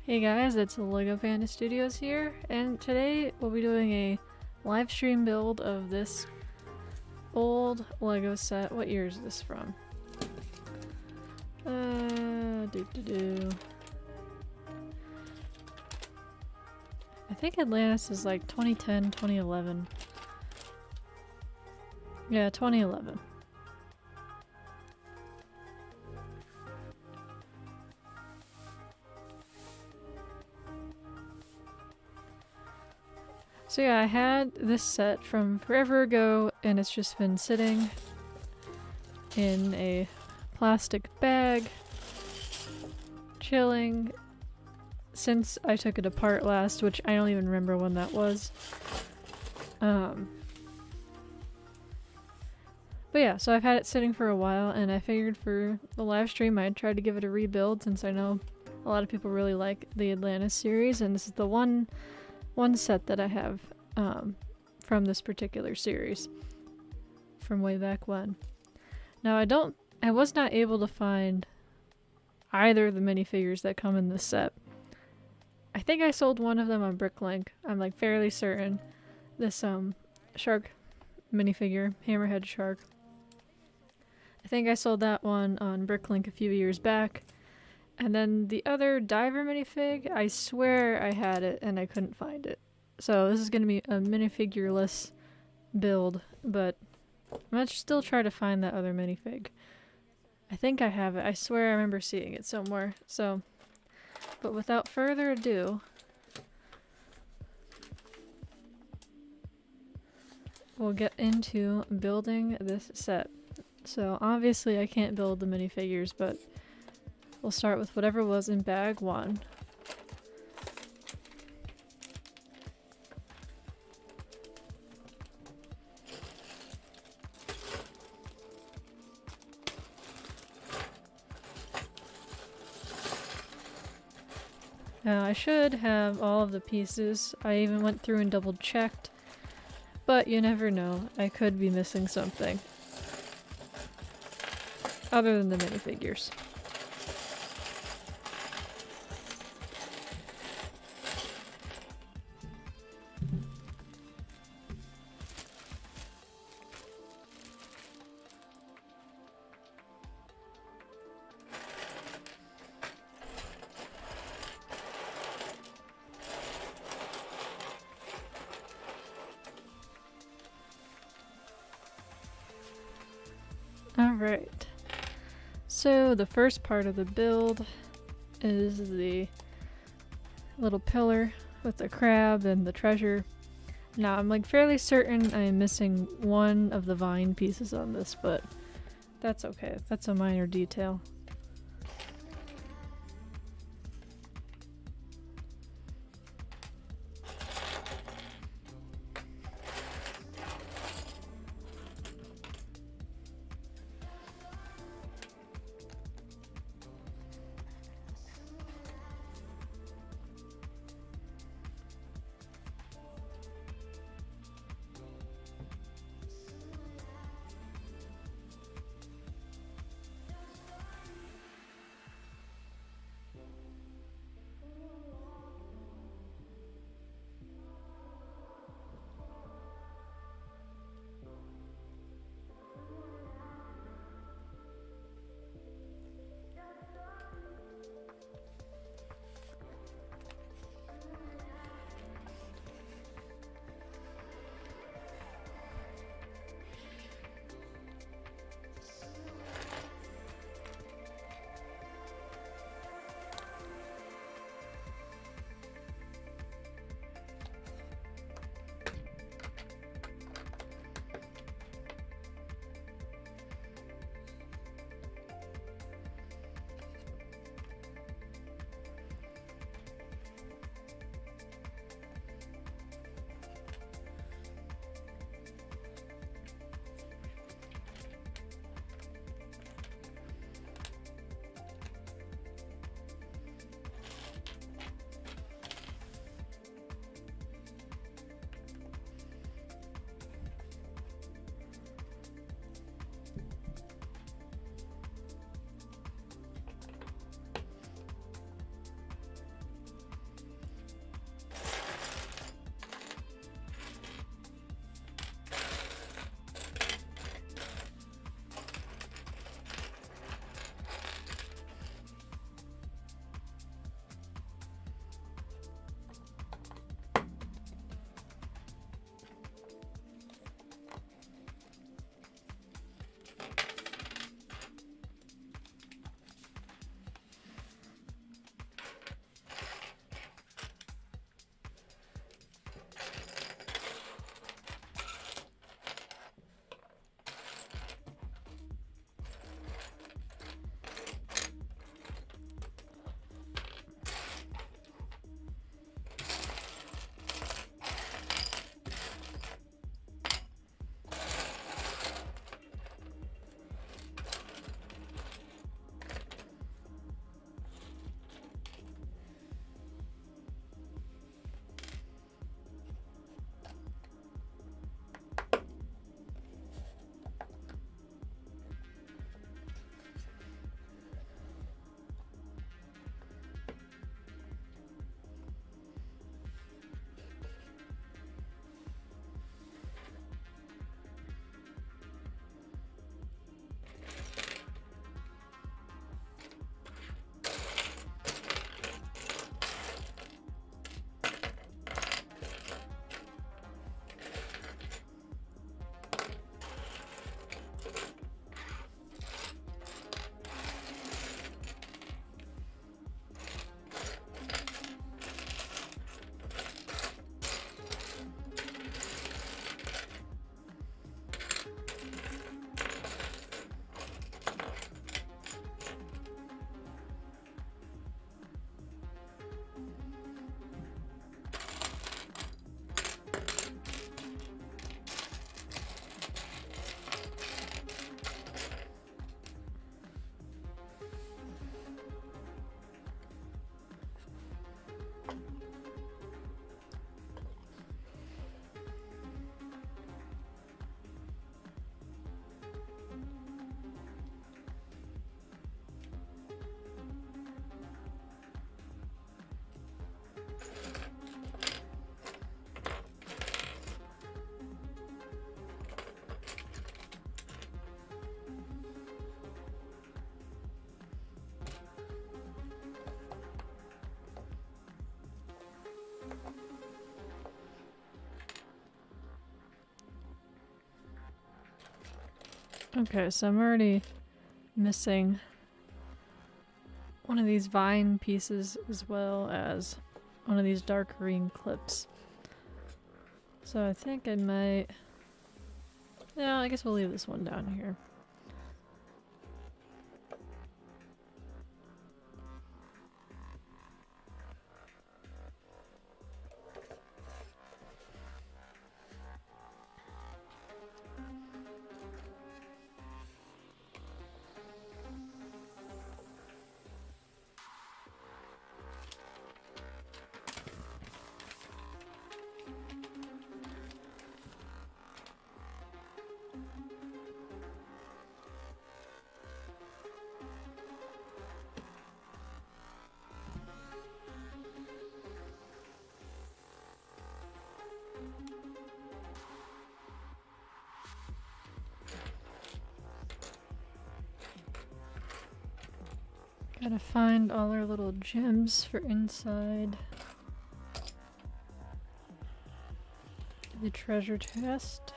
Hey guys, it's LEGO Atlantis Studios here, and today we'll be doing a live stream build of this old LEGO set. What year is this from? I think Atlantis is like 2010, 2011. Yeah, 2011. So yeah, I had this set from forever ago, and it's just been sitting in a plastic bag, chilling, since I took it apart last, which I don't even remember when that was. But yeah, so I've had it sitting for a while, and I figured for the live stream I'd try to give it a rebuild, since I know a lot of people really like the Atlantis series, and this is the one set that I have from this particular series from way back when. Now I was not able to find either of the minifigures that come in this set. I think I sold one of them on Bricklink. I'm like fairly certain. This shark minifigure, hammerhead shark. I think I sold that one on Bricklink a few years back. And then the other diver minifig, I swear I had it and I couldn't find it. So this is going to be a minifigure-less build, but I'm going to still try to find that other minifig. I think I have it. I swear I remember seeing it somewhere. So, but without further ado, we'll get into building this set. So obviously I can't build the minifigures, but we'll start with whatever was in bag one. Now I should have all of the pieces. I even went through and double checked, but you never know. I could be missing something other than the minifigures. Alright, so the first part of the build is the little pillar with the crab and the treasure. Now I'm like fairly certain I'm missing one of the vine pieces on this, but that's okay. That's a minor detail. Okay, so I'm already missing one of these vine pieces as well as one of these dark green clips. So I think I might... Yeah, I guess we'll leave this one down here. Gotta find all our little gems for inside the treasure chest.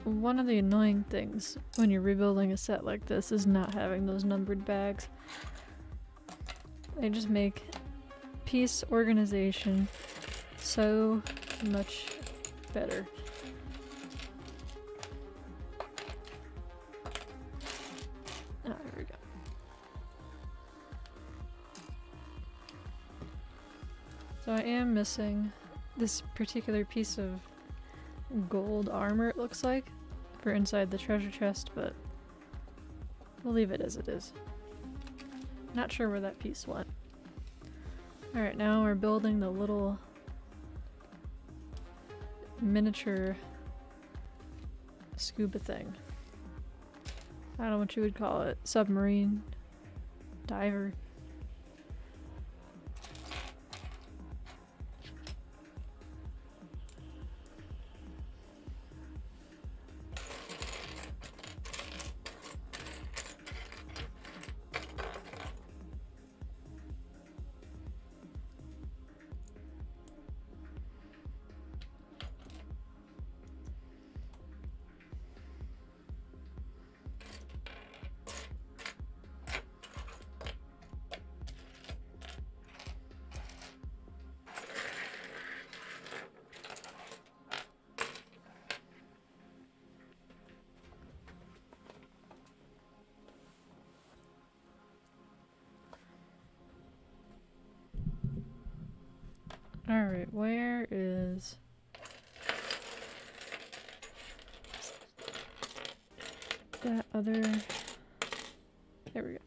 One of the annoying things when you're rebuilding a set like this is not having those numbered bags. They just make piece organization so much better. Ah, there we go. So I am missing this particular piece of gold armor, it looks like, for inside the treasure chest, but we'll leave it as it is. Not sure where that piece went. Alright, now we're building the little miniature scuba thing. I don't know what you would call it. Submarine. Diver. Alright, where is... that other... There we go.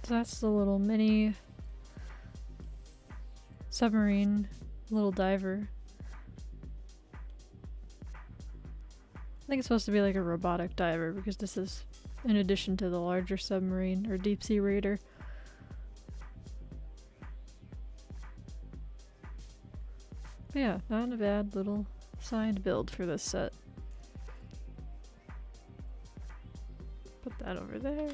So that's the little mini submarine, little diver. I think it's supposed to be like a robotic diver because this is in addition to the larger submarine or deep sea raider. But yeah, not a bad little side build for this set. Put that over there.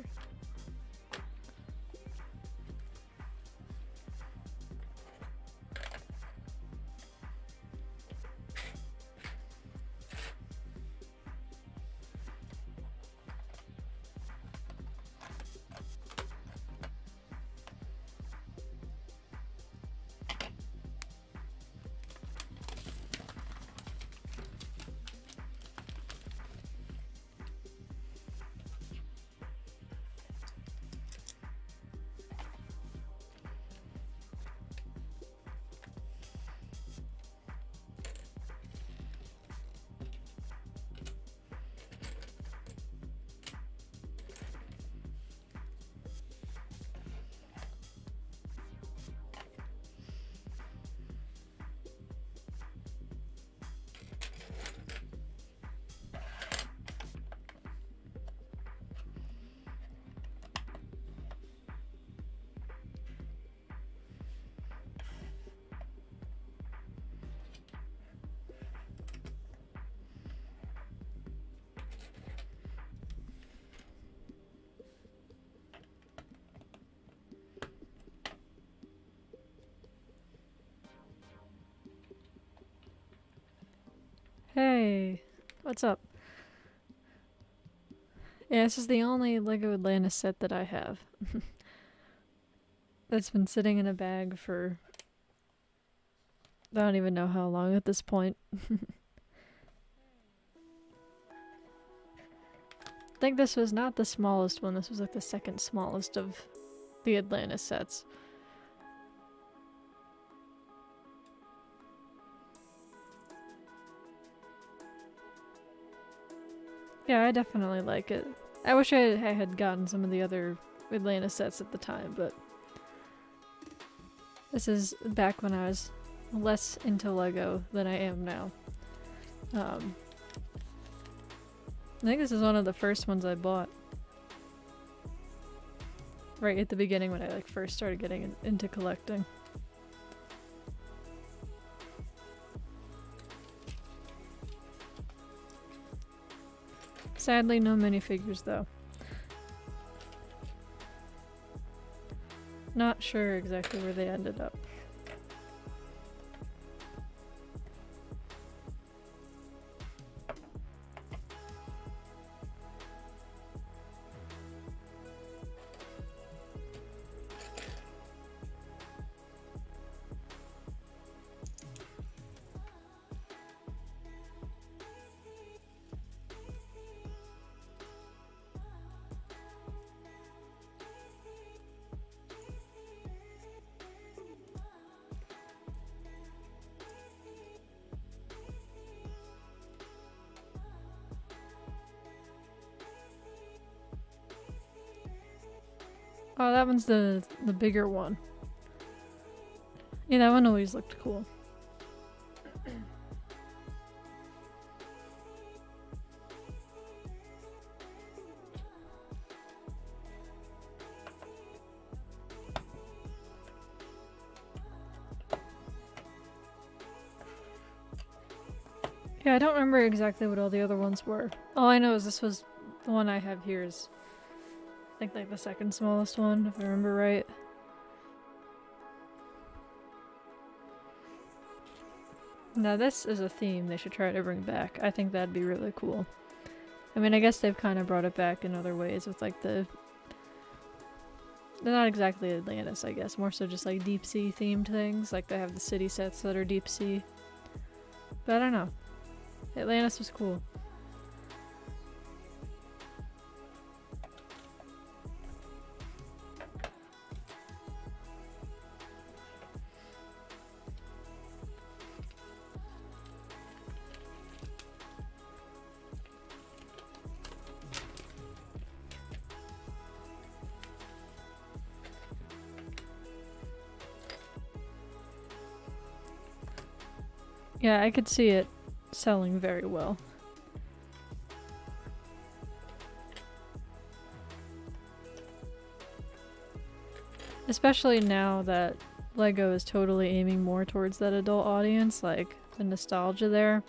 Hey, what's up? Yeah, this is the only LEGO Atlantis set that I have. That's been sitting in a bag for I don't even know how long at this point. I think this was not the smallest one, this was like the second smallest of the Atlantis sets. Yeah, I definitely like it. I wish I had gotten some of the other Atlantis sets at the time, but this is back when I was less into LEGO than I am now. I think this is one of the first ones I bought. Right at the beginning when I like first started getting into collecting. Sadly, no minifigures though. Not sure exactly where they ended up. Oh, that one's the bigger one. Yeah, that one always looked cool. Yeah, I don't remember exactly what all the other ones were. All I know is this was the one I have here is I think like the second smallest one, if I remember right. Now this is a theme they should try to bring back. I think that'd be really cool. I mean, I guess they've kind of brought it back in other ways with like they're not exactly Atlantis, I guess. More so just like deep sea themed things. Like they have the city sets that are deep sea. But I don't know. Atlantis was cool. Yeah, I could see it selling very well. Especially now that LEGO is totally aiming more towards that adult audience, like the nostalgia there.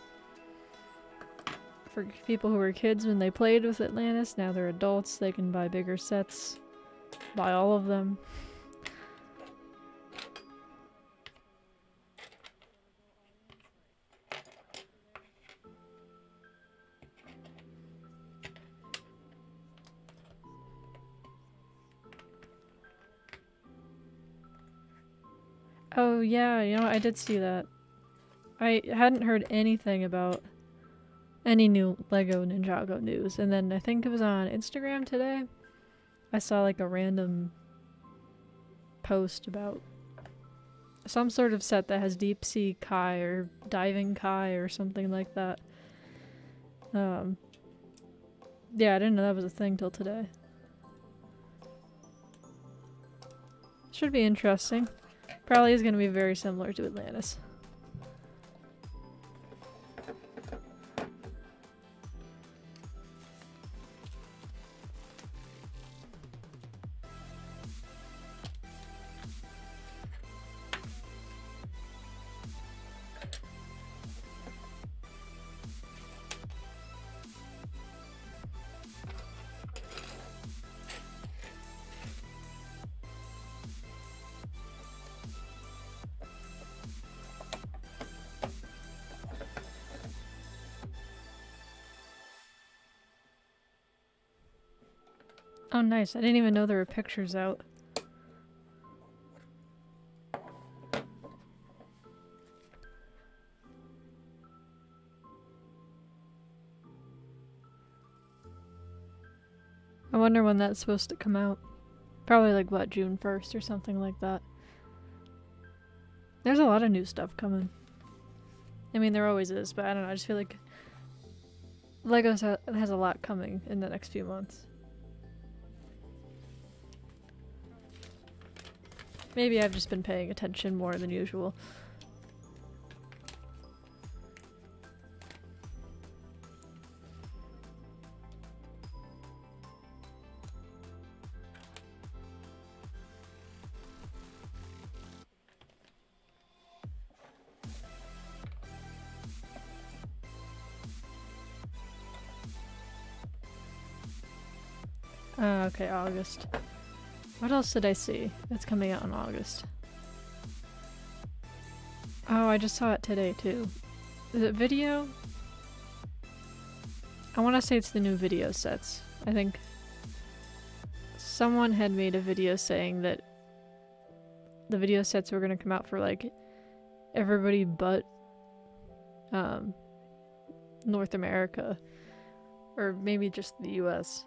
For people who were kids when they played with Atlantis, now they're adults, they can buy bigger sets, buy all of them. Oh yeah, you know, I did see that. I hadn't heard anything about any new LEGO Ninjago news, and then I think it was on Instagram today. I saw like a random post about some sort of set that has deep sea Kai or diving Kai or something like that. Yeah, I didn't know that was a thing till today. Should be interesting. Probably is going to be very similar to Atlantis. Oh nice, I didn't even know there were pictures out. I wonder when that's supposed to come out. Probably like what, June 1st or something like that. There's a lot of new stuff coming. I mean, there always is, but I don't know, I just feel like LEGO has a lot coming in the next few months. Maybe I've just been paying attention more than usual. Okay, August. What else did I see that's coming out in August? Oh, I just saw it today too. Is it video? I want to say it's the new video sets. I think someone had made a video saying that the video sets were going to come out for like everybody but North America, or maybe just the US,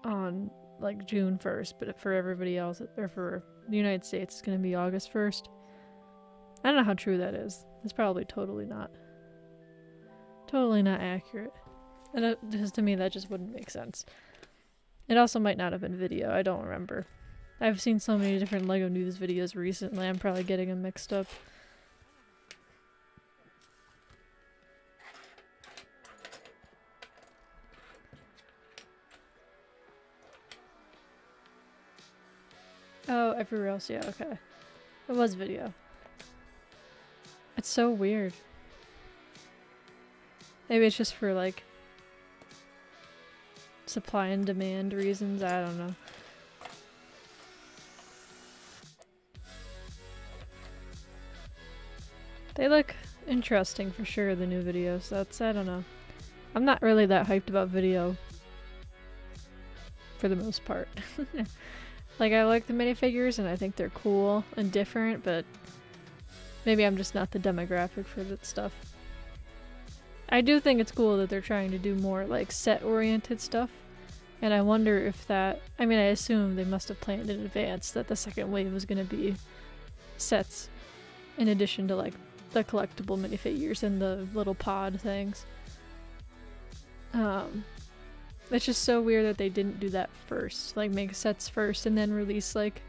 on like June 1st, but for everybody else, or for the United States, it's going to be August 1st. I don't know how true that is. It's probably totally not accurate. And just to me, that just wouldn't make sense. It also might not have been video. I don't remember. I've seen so many different LEGO news videos recently, I'm probably getting them mixed up. Oh, everywhere else, yeah, okay. It was video. It's so weird. Maybe it's just for, like, supply and demand reasons, I don't know. They look interesting for sure, the new videos. I don't know. I'm not really that hyped about video for the most part. Like, I like the minifigures and I think they're cool and different, but maybe I'm just not the demographic for that stuff. I do think it's cool that they're trying to do more, like, set-oriented stuff. And I wonder if that... I mean, I assume they must have planned in advance that the second wave was going to be sets in addition to, like, the collectible minifigures and the little pod things. It's just so weird that they didn't do that first. Like, make sets first and then release, like,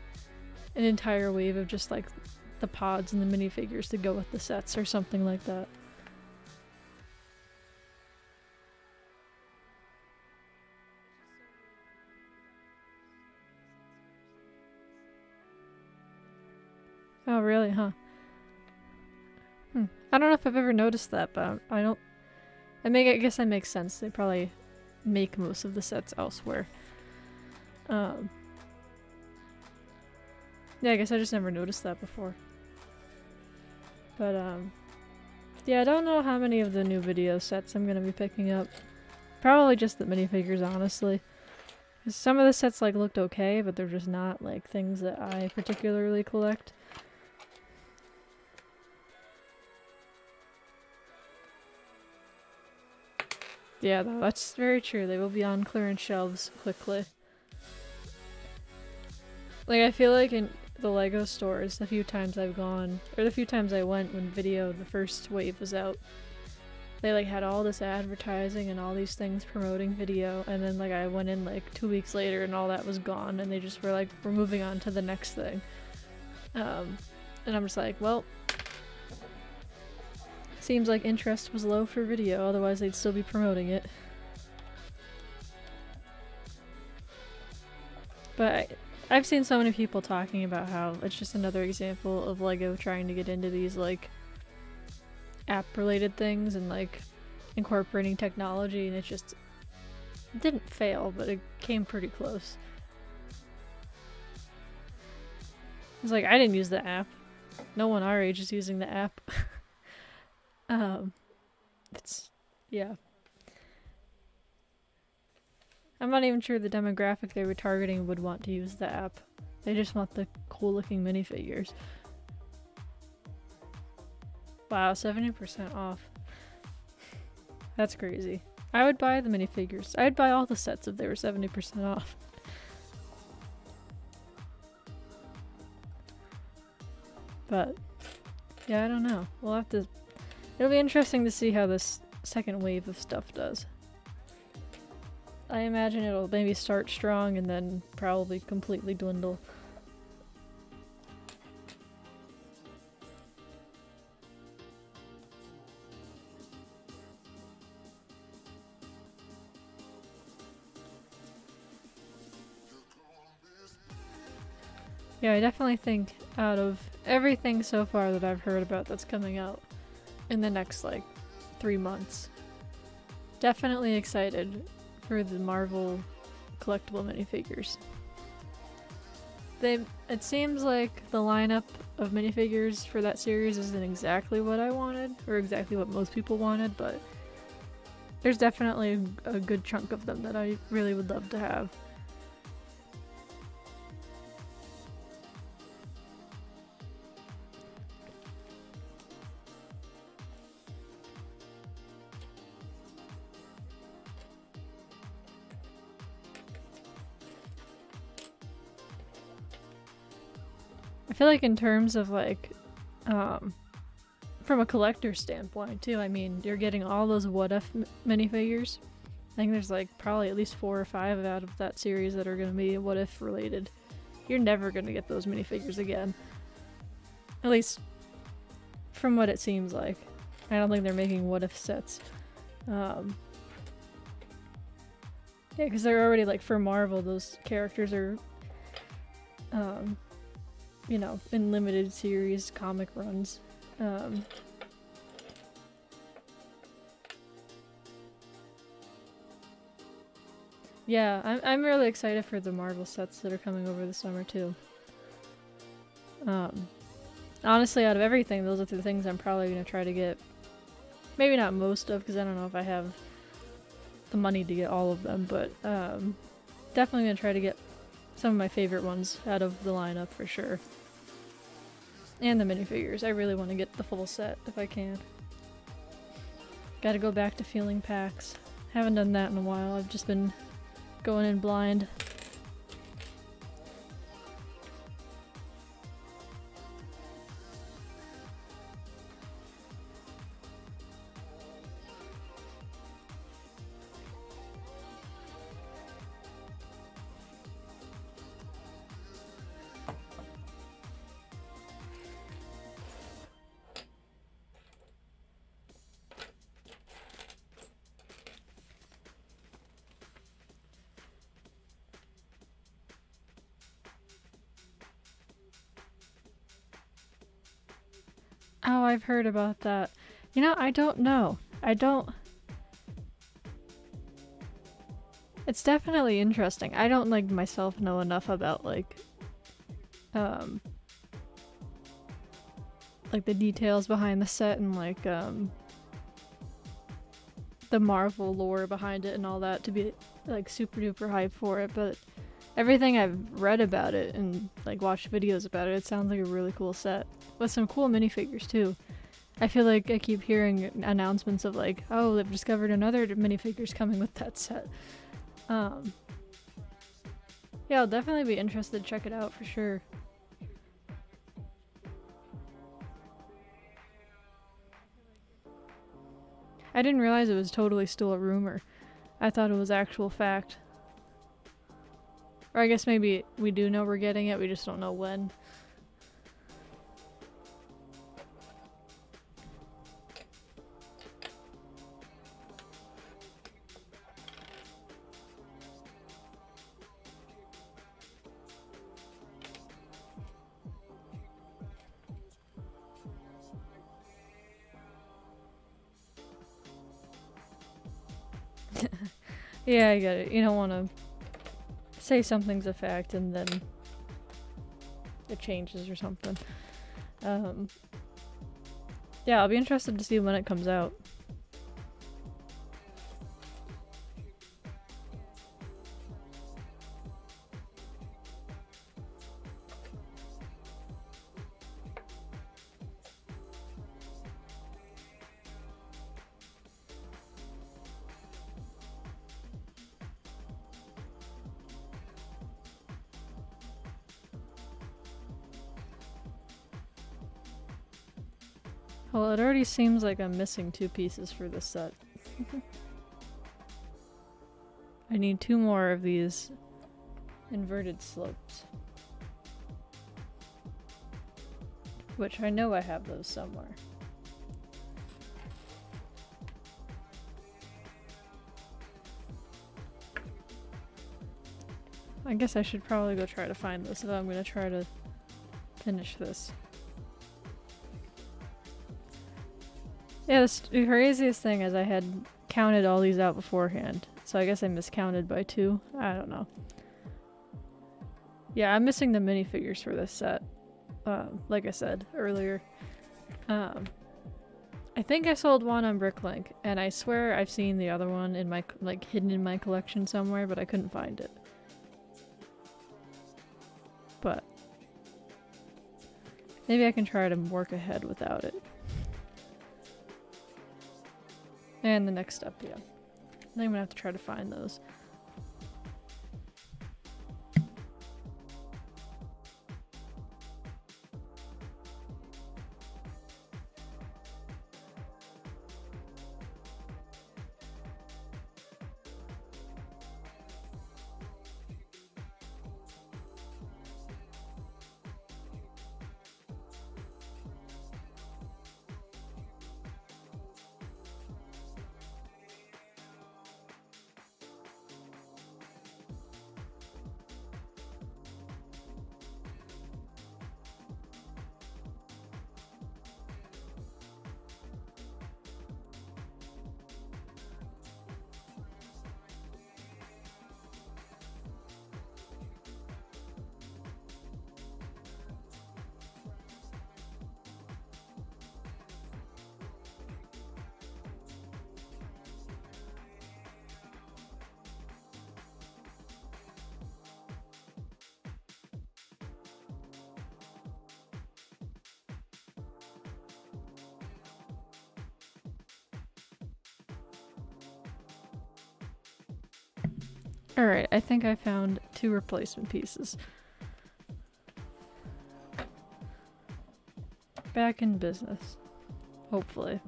an entire wave of just, like, the pods and the minifigures to go with the sets or something like that. Oh, really? Huh. I don't know if I've ever noticed that, but I don't... I guess that makes sense. They probably make most of the sets elsewhere. Yeah, I guess I just never noticed that before. But, yeah, I don't know how many of the new video sets I'm gonna be picking up. Probably just the minifigures, honestly. 'Cause some of the sets, like, looked okay, but they're just not, like, things that I particularly collect. Yeah, though, that's very true. They will be on clearance shelves quickly. Like, I feel like in the LEGO stores, the few times I've gone, or the few times I went when video, the first wave was out, they, like, had all this advertising and all these things promoting video, and then, like, I went in, like, 2 weeks later and all that was gone, and they just were like, we're moving on to the next thing. And I'm just like, well, seems like interest was low for video, otherwise they'd still be promoting it. But I've seen so many people talking about how it's just another example of LEGO trying to get into these, like, app-related things and, like, incorporating technology, and it didn't fail, but it came pretty close. It's like, I didn't use the app. No one our age is using the app. Yeah. I'm not even sure the demographic they were targeting would want to use the app. They just want the cool-looking minifigures. Wow, 70% off. That's crazy. I would buy the minifigures. I'd buy all the sets if they were 70% off. But, yeah, I don't know. We'll have to... It'll be interesting to see how this second wave of stuff does. I imagine it'll maybe start strong and then probably completely dwindle. Yeah, I definitely think out of everything so far that I've heard about that's coming out in the next, like, 3 months, definitely excited for the Marvel collectible minifigures. It seems like the lineup of minifigures for that series isn't exactly what I wanted, or exactly what most people wanted, but there's definitely a good chunk of them that I really would love to have. I feel like in terms of, like, from a collector standpoint too, I mean, you're getting all those What If minifigures. I think there's, like, probably at least 4 or 5 out of that series that are going to be What If related. You're never going to get those minifigures again. At least from what it seems like. I don't think they're making What If sets. Yeah, because they're already, like, for Marvel, those characters are you know, in limited series comic runs. Yeah, I'm really excited for the Marvel sets that are coming over the summer too. Honestly, out of everything, those are the things I'm probably gonna try to get. Maybe not most of, because I don't know if I have the money to get all of them, but definitely gonna try to get some of my favorite ones out of the lineup for sure. And the minifigures. I really want to get the full set if I can. Gotta go back to feeling packs. Haven't done that in a while. I've just been going in blind. Oh, I've heard about that. You know, I don't know. I don't... It's definitely interesting. I don't, like, myself know enough about, like the details behind the set and, like, the Marvel lore behind it and all that to be, like, super duper hyped for it, but everything I've read about it and, like, watched videos about it, it sounds like a really cool set. With some cool minifigures, too. I feel like I keep hearing announcements of, like, oh, they've discovered another minifigures coming with that set. Yeah, I'll definitely be interested to check it out for sure. I didn't realize it was totally still a rumor. I thought it was actual fact. Or I guess maybe we do know we're getting it, we just don't know when. Yeah, I get it. You don't want to say something's a fact and then it changes or something. Yeah, I'll be interested to see when it comes out. Well, it already seems like I'm missing 2 pieces for this set. I need 2 more of these inverted slopes. Which I know I have those somewhere. I guess I should probably go try to find this if I'm gonna try to finish this. Yeah, the craziest thing is I had counted all these out beforehand, so I guess I miscounted by 2. I don't know. Yeah, I'm missing the minifigures for this set, like I said earlier. I think I sold one on Bricklink, and I swear I've seen the other one in my, like, hidden in my collection somewhere, but I couldn't find it. But maybe I can try to work ahead without it. And the next step, yeah. I think I'm gonna have to try to find those. Alright, I think I found 2 replacement pieces. Back in business. Hopefully.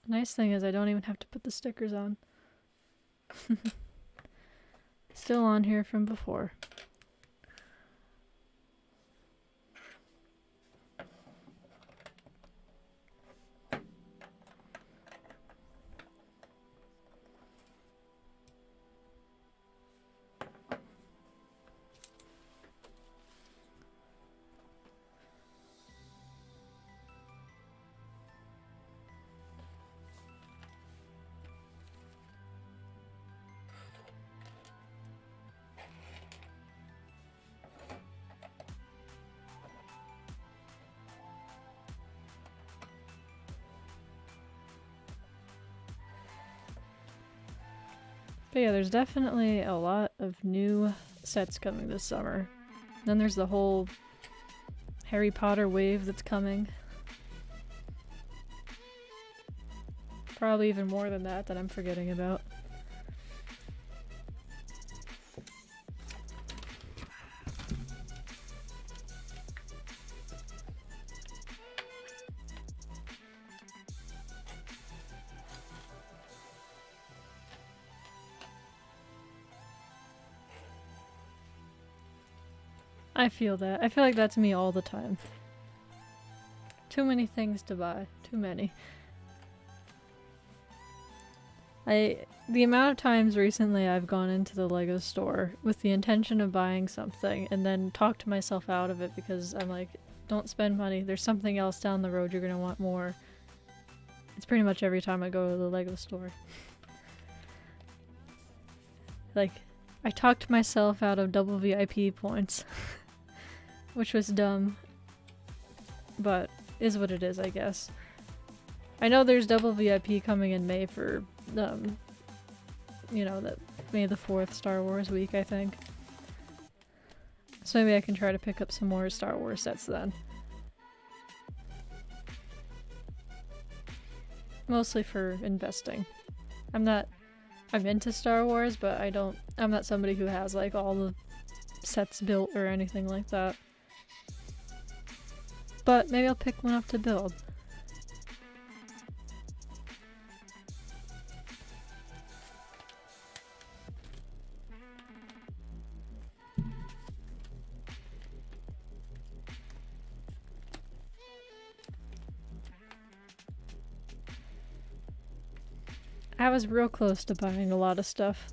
Nice thing is I don't even have to put the stickers on. Still on here from before. But yeah, there's definitely a lot of new sets coming this summer. Then there's the whole Harry Potter wave that's coming. Probably even more than that I'm forgetting about. I feel that. I feel like that's me all the time. Too many things to buy. Too many. The amount of times recently I've gone into the LEGO store with the intention of buying something and then talked myself out of it because I'm like, don't spend money. There's something else down the road you're gonna want more. It's pretty much every time I go to the LEGO store. Like, I talked myself out of double VIP points. Which was dumb. But is what it is, I guess. I know there's double VIP coming in May for, you know, that May the 4th Star Wars week, I think. So maybe I can try to pick up some more Star Wars sets then. Mostly for investing. I'm into Star Wars, but I'm not somebody who has like all the sets built or anything like that. But maybe I'll pick one up to build. I was real close to buying a lot of stuff.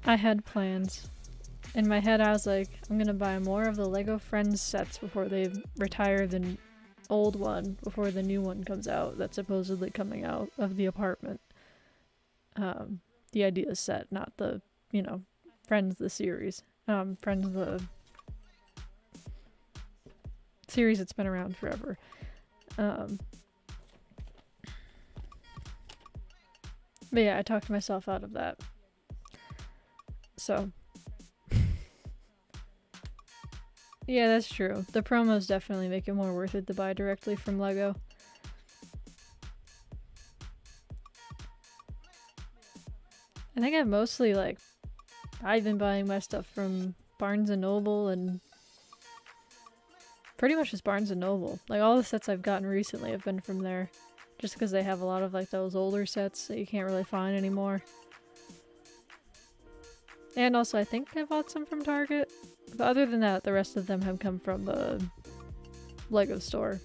I had plans. In my head I was like, I'm gonna buy more of the LEGO Friends sets before they retire the old one, before the new one comes out that's supposedly coming out of the apartment. The Ideas set, not the, you know, Friends the series. Friends the series that's been around forever. But yeah, I talked myself out of that. So yeah, that's true. The promos definitely make it more worth it to buy directly from LEGO. I think I've mostly, like, I've been buying my stuff from Barnes & Noble and pretty much just Barnes & Noble. Like, all the sets I've gotten recently have been from there. Just because they have a lot of, like, those older sets that you can't really find anymore. And also, I think I bought some from Target. But other than that, the rest of them have come from the LEGO store.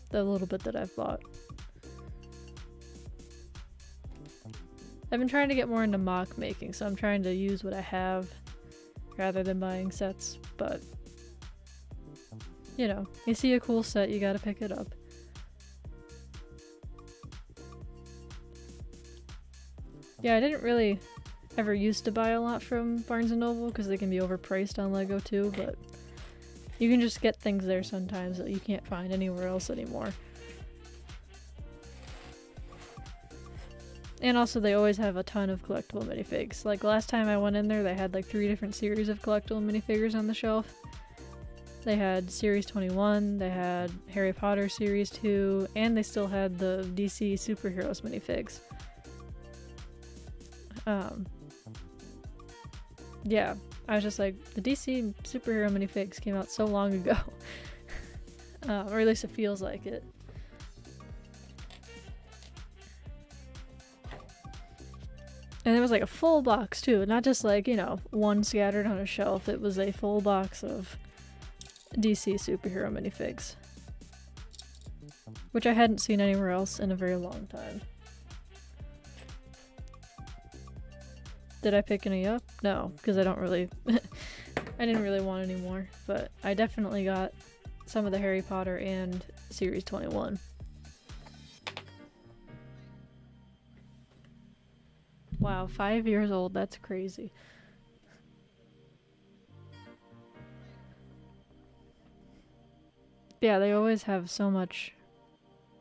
The little bit that I've bought. I've been trying to get more into mock making, so I'm trying to use what I have rather than buying sets, but you know, you see a cool set, you gotta pick it up. Yeah, I didn't really ever used to buy a lot from Barnes & Noble because they can be overpriced on LEGO too, but you can just get things there sometimes that you can't find anywhere else anymore. And also they always have a ton of collectible minifigs. Like last time I went in there, they had like 3 different series of collectible minifigures on the shelf. They had Series 21, they had Harry Potter Series 2, and they still had the DC Superheroes minifigs. Yeah, I was just like, the DC superhero minifigs came out so long ago. Or at least it feels like it. And it was like a full box too, not just like, you know, one scattered on a shelf. It was a full box of DC superhero minifigs. Which I hadn't seen anywhere else in a very long time. Did I pick any up? No, because I don't really... I didn't really want any more, but I definitely got some of the Harry Potter and Series 21. Wow, 5 years old, that's crazy. Yeah, they always have so much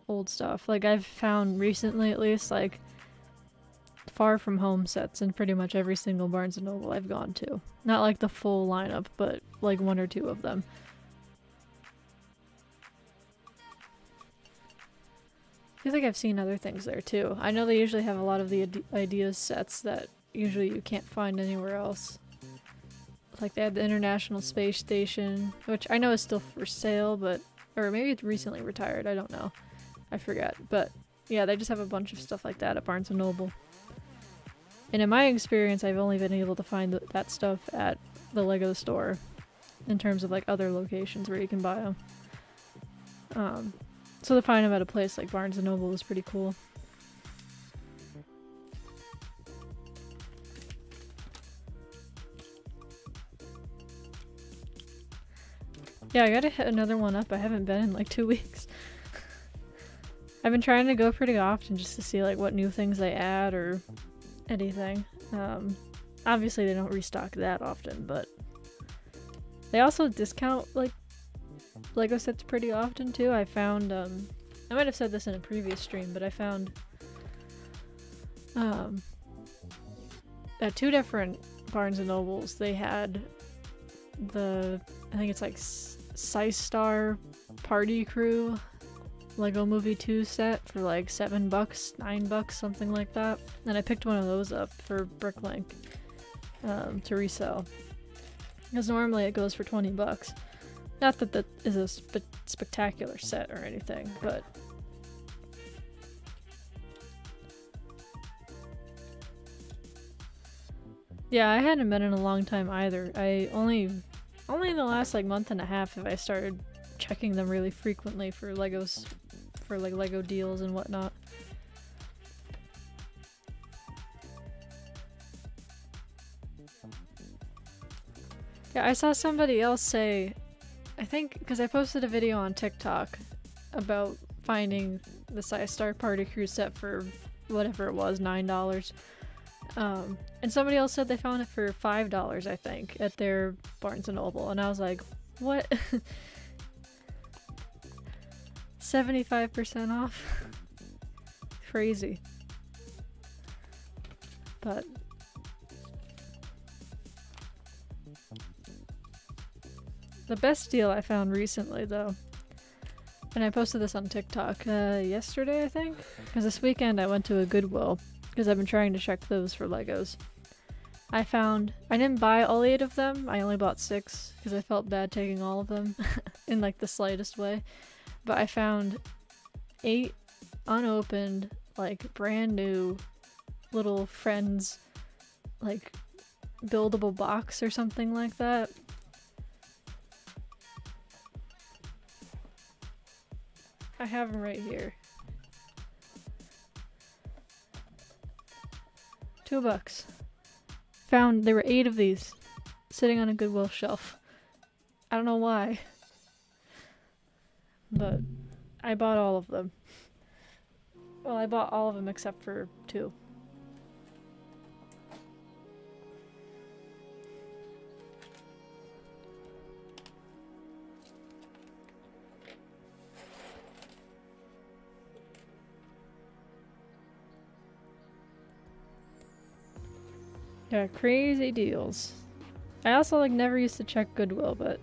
old stuff. Like, I've found recently, at least, like far from home sets in pretty much every single Barnes & Noble I've gone to. Not like the full lineup, but like one or two of them. I feel like I've seen other things there too. I know they usually have a lot of the ideas sets that usually you can't find anywhere else. Like they had the International Space Station, which I know is still for sale, but or maybe it's recently retired, I don't know. I forget. But yeah, they just have a bunch of stuff like that at Barnes & Noble. And in my experience, I've only been able to find that stuff at the LEGO store in terms of like other locations where you can buy them. So to find them at a place like Barnes & Noble was pretty cool. Yeah, I gotta hit another one up. I haven't been in like 2 weeks. I've been trying to go pretty often just to see like what new things they add or anything. Obviously they don't restock that often, but they also discount like LEGO sets pretty often too. I found, I might have said this in a previous stream, but I found at 2 different Barnes & Nobles they had the, I think it's like Star Party Crew LEGO Movie 2 set for like $7, $9, something like that. And I picked one of those up for Bricklink to resell. Because normally it goes for $20. Not that that is a spectacular set or anything, but yeah, I hadn't been in a long time either. I only in the last like month and a half have I started checking them really frequently for Legos, for like LEGO deals and whatnot. Yeah, I saw somebody else say, I think because I posted a video on TikTok about finding the Star Party Crew set for whatever it was, $9. And somebody else said they found it for $5, I think, at their Barnes & Noble, and I was like, what? 75% off? Crazy. But the best deal I found recently, though, and I posted this on TikTok yesterday, I think, because this weekend I went to a Goodwill, because I've been trying to check those for Legos. I didn't buy all 8 of them, I only bought 6, because I felt bad taking all of them, in like the slightest way, but I found 8 unopened, like brand new little Friends, like buildable box or something like that. I have them right here. $2. There were 8 of these sitting on a Goodwill shelf. I don't know why, but I bought all of them. Well, I bought all of them except for 2. Yeah, crazy deals. I also like never used to check Goodwill, but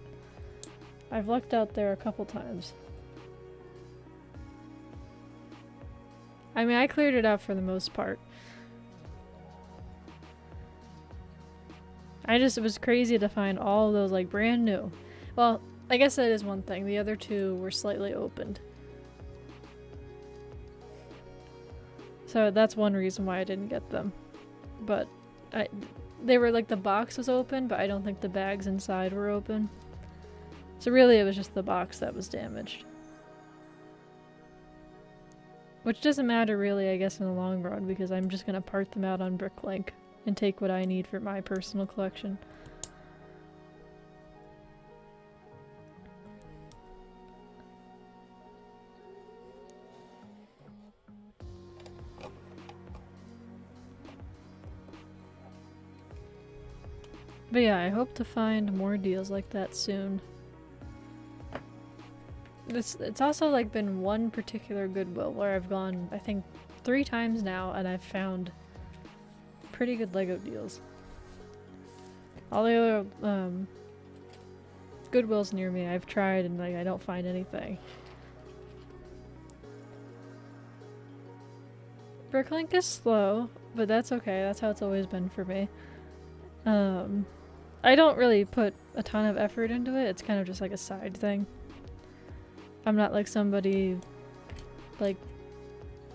I've looked out there a couple times. I mean, I cleared it out for the most part. It was crazy to find all of those like brand new. Well, I guess that is one thing. The other 2 were slightly opened. So that's one reason why I didn't get them. But they were like, the box was open, but I don't think the bags inside were open. So really it was just the box that was damaged. Which doesn't matter really, I guess, in the long run, because I'm just gonna part them out on Bricklink and take what I need for my personal collection. But yeah, I hope to find more deals like that soon. It's also like been one particular Goodwill where I've gone, I think, 3 times now, and I've found pretty good LEGO deals. All the other Goodwills near me I've tried and like I don't find anything. Bricklink is slow, but that's okay. That's how it's always been for me. I don't really put a ton of effort into it. It's kind of just like a side thing. I'm not like somebody like,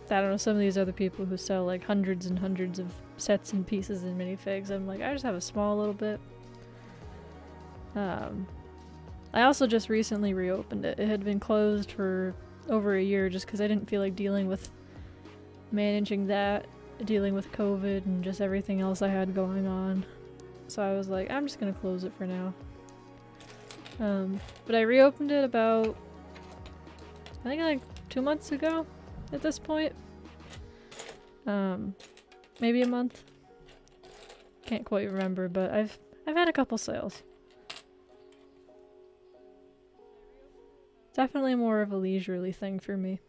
I don't know, some of these other people who sell like hundreds and hundreds of sets and pieces and minifigs. I'm like, I just have a small little bit. I also just recently reopened it. It had been closed for over a year just because I didn't feel like dealing with managing that, dealing with COVID and just everything else I had going on. So I was like, I'm just gonna close it for now. But I reopened it about, I think like 2 months ago at this point. Maybe a month. Can't quite remember, but I've had a couple sales. Definitely more of a leisurely thing for me.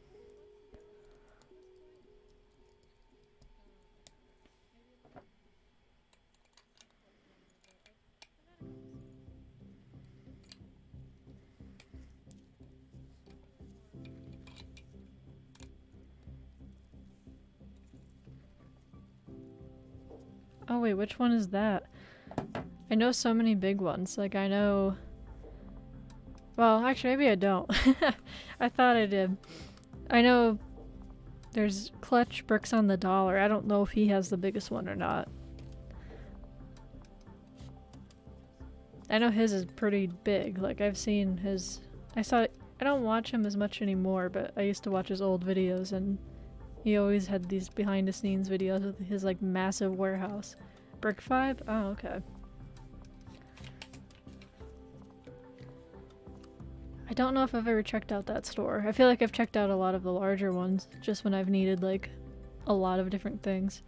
Oh wait, which one is that? I know so many big ones. Like I know... Well, actually maybe I don't. I thought I did. I know there's Clutch Bricks on the Dollar. I don't know if he has the biggest one or not. I know his is pretty big. Like I've seen his... I don't watch him as much anymore, but I used to watch his old videos and he always had these behind the scenes videos with his like massive warehouse. Brick 5? Oh, okay. I don't know if I've ever checked out that store. I feel like I've checked out a lot of the larger ones just when I've needed like a lot of different things.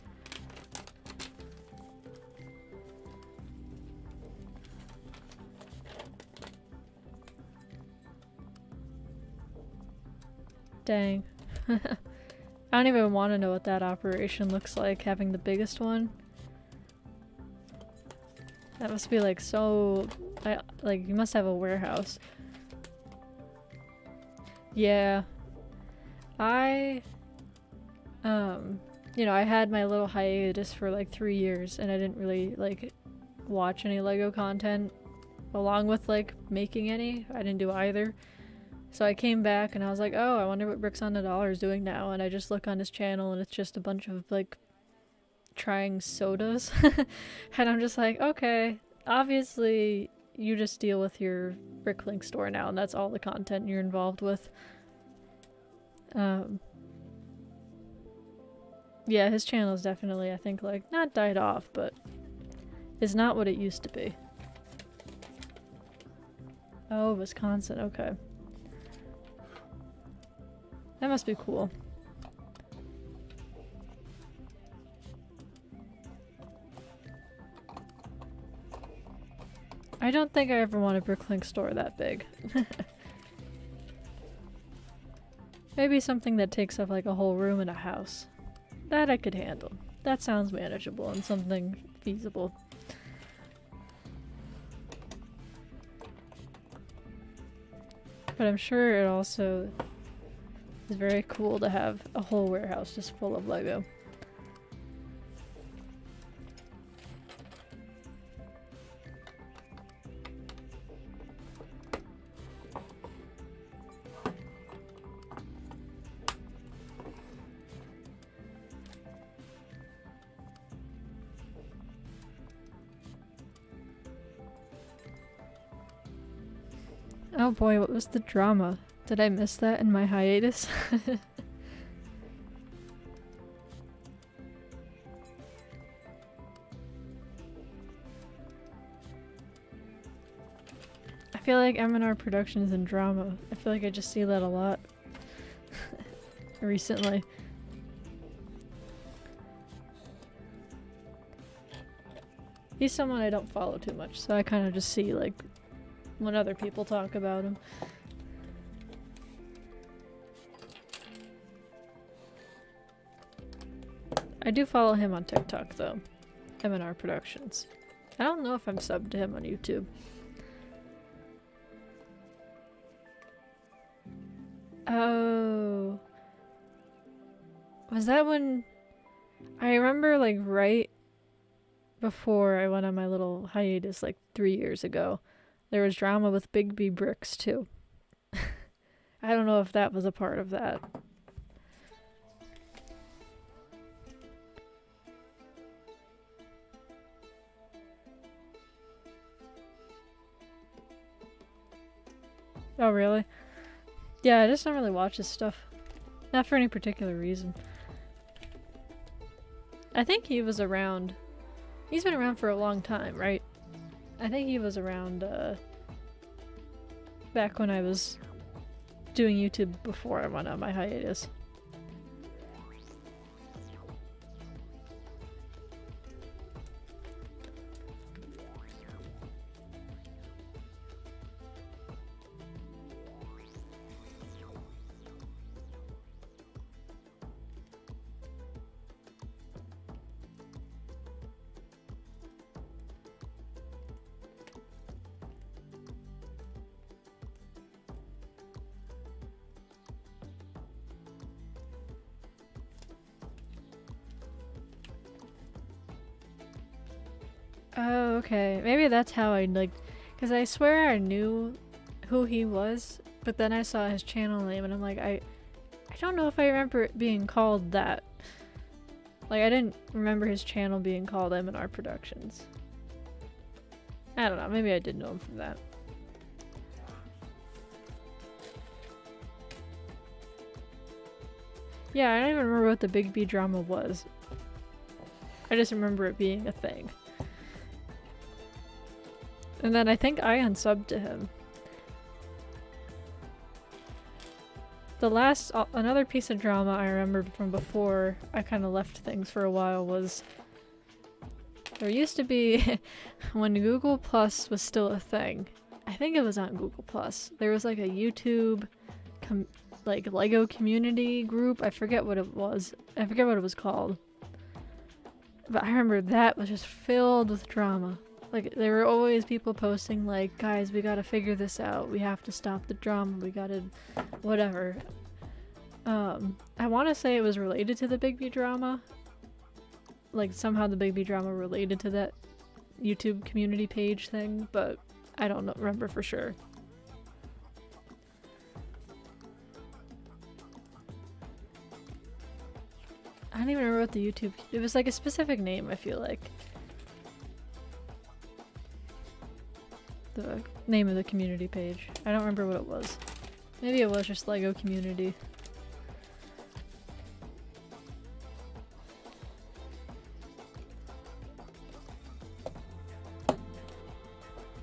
Dang. I don't even want to know what that operation looks like, having the biggest one. That must be like so... like, you must have a warehouse. Yeah. You know, I had my little hiatus for like 3 years and I didn't really like watch any LEGO content along with like making any. I didn't do either. So I came back and I was like, oh, I wonder what Bricks on the Dollar is doing now. And I just look on his channel and it's just a bunch of like trying sodas. And I'm just like, okay, obviously you just deal with your Bricklink store now and that's all the content you're involved with. Yeah, his channel is definitely, I think, like, not died off, but is not what it used to be. Oh, Wisconsin, okay. That must be cool. I don't think I ever want a Bricklink store that big. Maybe something that takes up like a whole room in a house. That I could handle. That sounds manageable and something feasible. But I'm sure it also is very cool to have a whole warehouse just full of LEGO. Oh boy, what was the drama? Did I miss that in my hiatus? I feel like M&R Productions and drama. I feel like I just see that a lot recently. He's someone I don't follow too much, so I kind of just see like when other people talk about him. I do follow him on TikTok though. M&R Productions. I don't know if I'm subbed to him on YouTube. Oh. Was that when... I remember, like, right before I went on my little hiatus, like, 3 years ago, there was drama with Big B Bricks, too. I don't know if that was a part of that. Oh, really? Yeah, I just don't really watch his stuff. Not for any particular reason. I think he was around... He's been around for a long time, right? I think he was around, back when I was doing YouTube before I went on my hiatus. Oh, okay. Maybe that's how I, like... Because I swear I knew who he was, but then I saw his channel name and I'm like, I don't know if I remember it being called that. Like, I didn't remember his channel being called M&R Productions. I don't know, maybe I did know him from that. Yeah, I don't even remember what the Big B drama was. I just remember it being a thing. And then I think I unsubbed to him. The last, another piece of drama I remembered from before I kind of left things for a while was... There used to be, when Google Plus was still a thing, I think it was on Google Plus, there was like a YouTube, like LEGO community group, I forget what it was. I forget what it was called. But I remember that was just filled with drama. Like, there were always people posting like, guys, we gotta figure this out. We have to stop the drama. We gotta... whatever. I want to say it was related to the Big B drama. Like, somehow the Big B drama related to that YouTube community page thing, but I don't know, remember for sure. I don't even remember what the YouTube... It was like a specific name, I feel like. The name of the community page. I don't remember what it was. Maybe it was just LEGO community.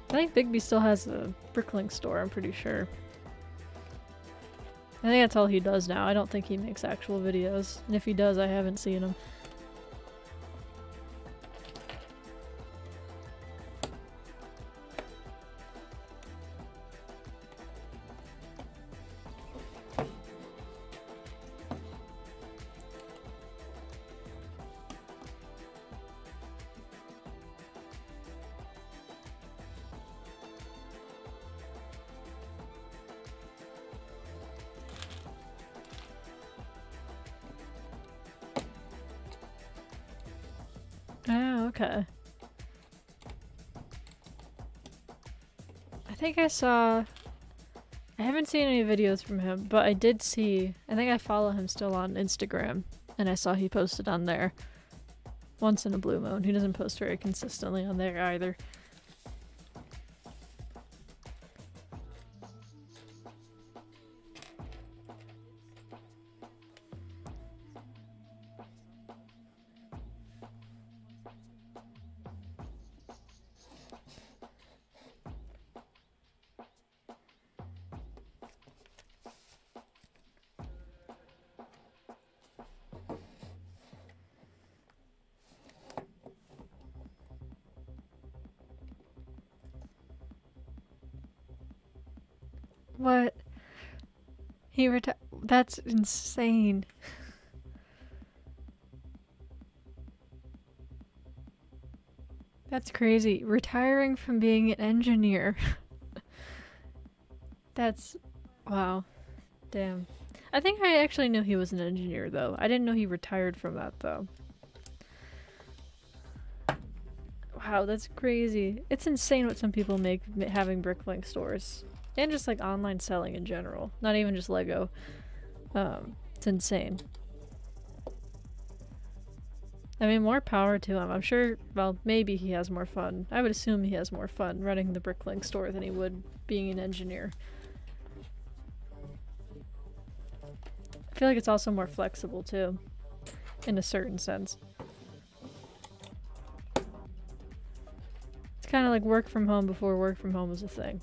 I think Big B still has a Bricklink store, I'm pretty sure. I think that's all he does now. I don't think he makes actual videos. And if he does, I haven't seen him. Oh, okay. I think I saw... I haven't seen any videos from him, but I did see... I think I follow him still on Instagram, and I saw he posted on there once in a blue moon. He doesn't post very consistently on there either. What? He That's insane. That's crazy. Retiring from being an engineer. That's... wow. Damn. I think I actually knew he was an engineer, though. I didn't know he retired from that, though. Wow, that's crazy. It's insane what some people make having bricklink stores. And just like online selling in general. Not even just LEGO. It's insane. I mean, more power to him. I'm sure, well, maybe he has more fun. I would assume he has more fun running the bricklink store than he would being an engineer. I feel like it's also more flexible too, in a certain sense. It's kind of like work from home before work from home was a thing.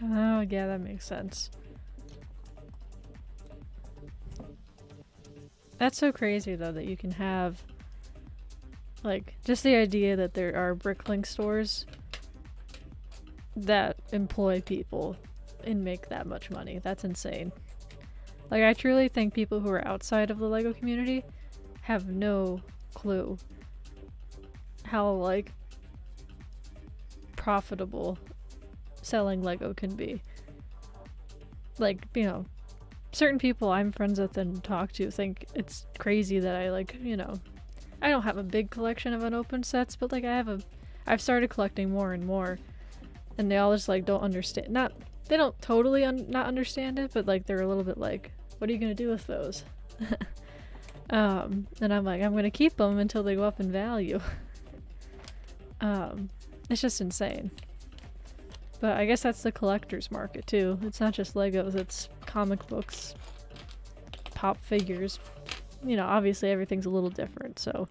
Oh, yeah, that makes sense. That's so crazy, though, that you can have, like, just the idea that there are bricklink stores that employ people and make that much money. That's insane. Like, I truly think people who are outside of the LEGO community have no clue how, like, profitable selling LEGO can be. Like, you know, certain people I'm friends with and talk to think it's crazy that I, like, you know, I don't have a big collection of unopened sets, but like I've started collecting more and more, and they all just like don't understand. They don't totally not understand it, but like they're a little bit like, what are you gonna do with those? And I'm like, I'm gonna keep them until they go up in value. It's just insane. But I guess that's the collector's market too. It's not just Legos, it's comic books, pop figures. You know, obviously everything's a little different, so.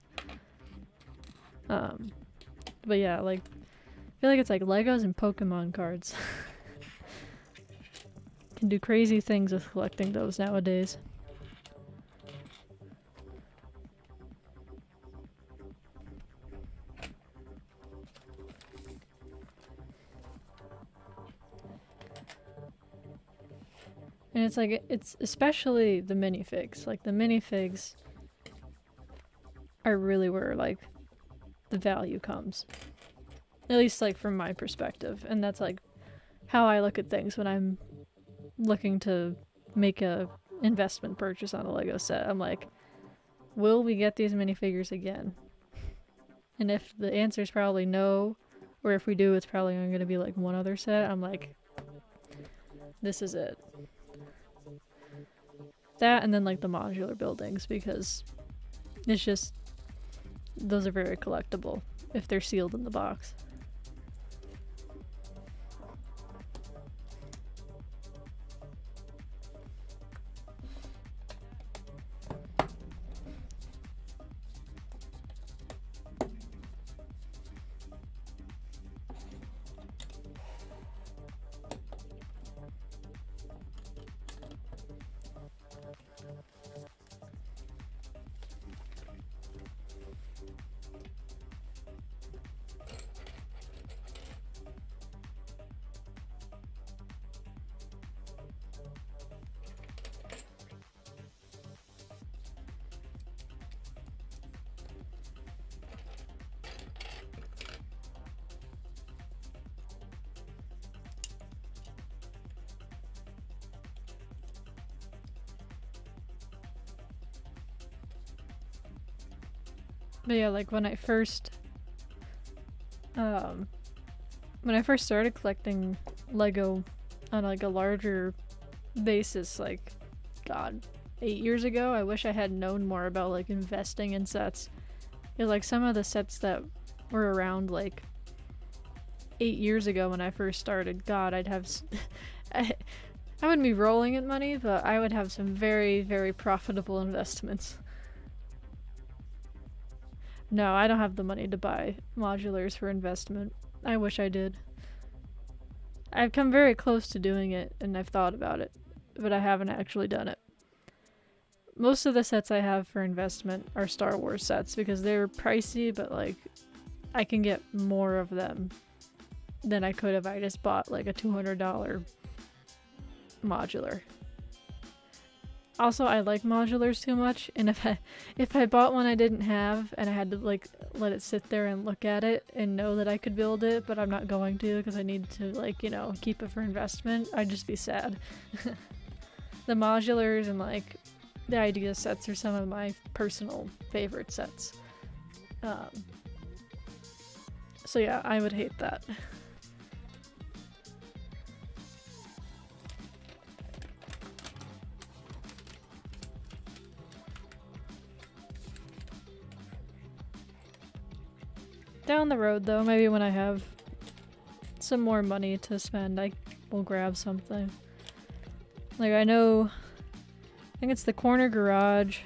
But yeah, like, I feel like it's like Legos and Pokemon cards. Can do crazy things with collecting those nowadays. And it's like, it's especially the minifigs. Like, the minifigs are really where, like, the value comes. At least, like, from my perspective. And that's, like, how I look at things when I'm looking to make a investment purchase on a LEGO set. I'm like, will we get these minifigures again? And if the answer is probably no, or if we do, it's probably only going to be, like, one other set, I'm like, this is it. That and then like the modular buildings, because it's just, those are very collectible if they're sealed in the box. But yeah, like when I first started collecting Lego on like a larger basis, like, God, 8 years ago, I wish I had known more about like investing in sets Because like some of the sets that were around like 8 years ago when I first started, God, I'd have I, I wouldn't be rolling in money, but I would have some very, very profitable investments. No, I don't have the money to buy modulars for investment. I wish I did. I've come very close to doing it, and I've thought about it, but I haven't actually done it. Most of the sets I have for investment are Star Wars sets because they're pricey, but like I can get more of them than I could if I just bought like a $200 modular. Also, I like modulars too much, and if I bought one I didn't have and I had to like let it sit there and look at it and know that I could build it, but I'm not going to because I need to like, you know, keep it for investment, I'd just be sad. The modulars and like the idea sets are some of my personal favorite sets. So yeah, I would hate that. Down the road though, maybe when I have some more money to spend, I will grab something. Like I think it's the corner garage,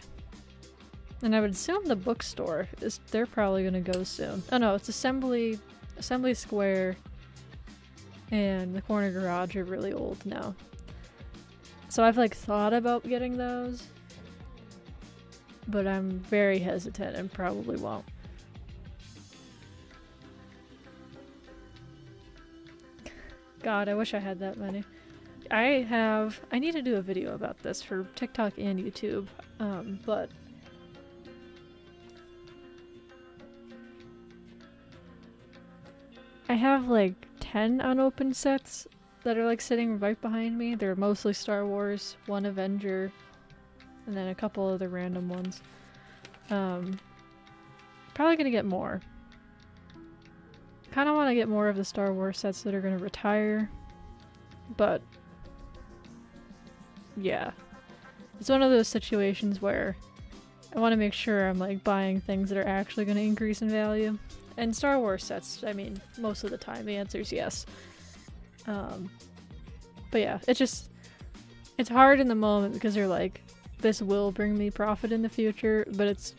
and I would assume the bookstore they're probably gonna go soon. Oh no, it's Assembly Square and the corner garage are really old now. So I've like thought about getting those, but I'm very hesitant and probably won't. God, I wish I had that many. I need to do a video about this for TikTok and YouTube, but I have like 10 unopened sets that are like sitting right behind me. They're mostly Star Wars, one Avenger, and then a couple other random ones. Probably gonna get more. Kind of want to get more of the Star Wars sets that are gonna retire, but yeah, it's one of those situations where I want to make sure I'm like buying things that are actually going to increase in value. And Star Wars sets, I mean, most of the time the answer is yes. But yeah, it's hard in the moment because you're like, this will bring me profit in the future, but it's,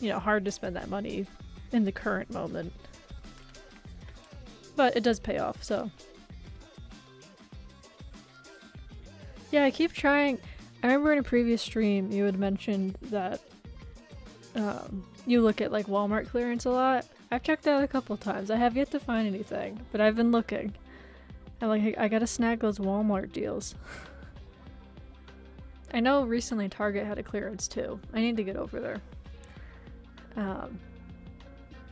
you know, hard to spend that money in the current moment. But it does pay off, so. Yeah, I keep trying. I remember in a previous stream you had mentioned that you look at like Walmart clearance a lot. I've checked that a couple times. I have yet to find anything, but I've been looking. I'm like, I gotta snag those Walmart deals. I know recently Target had a clearance too. I need to get over there.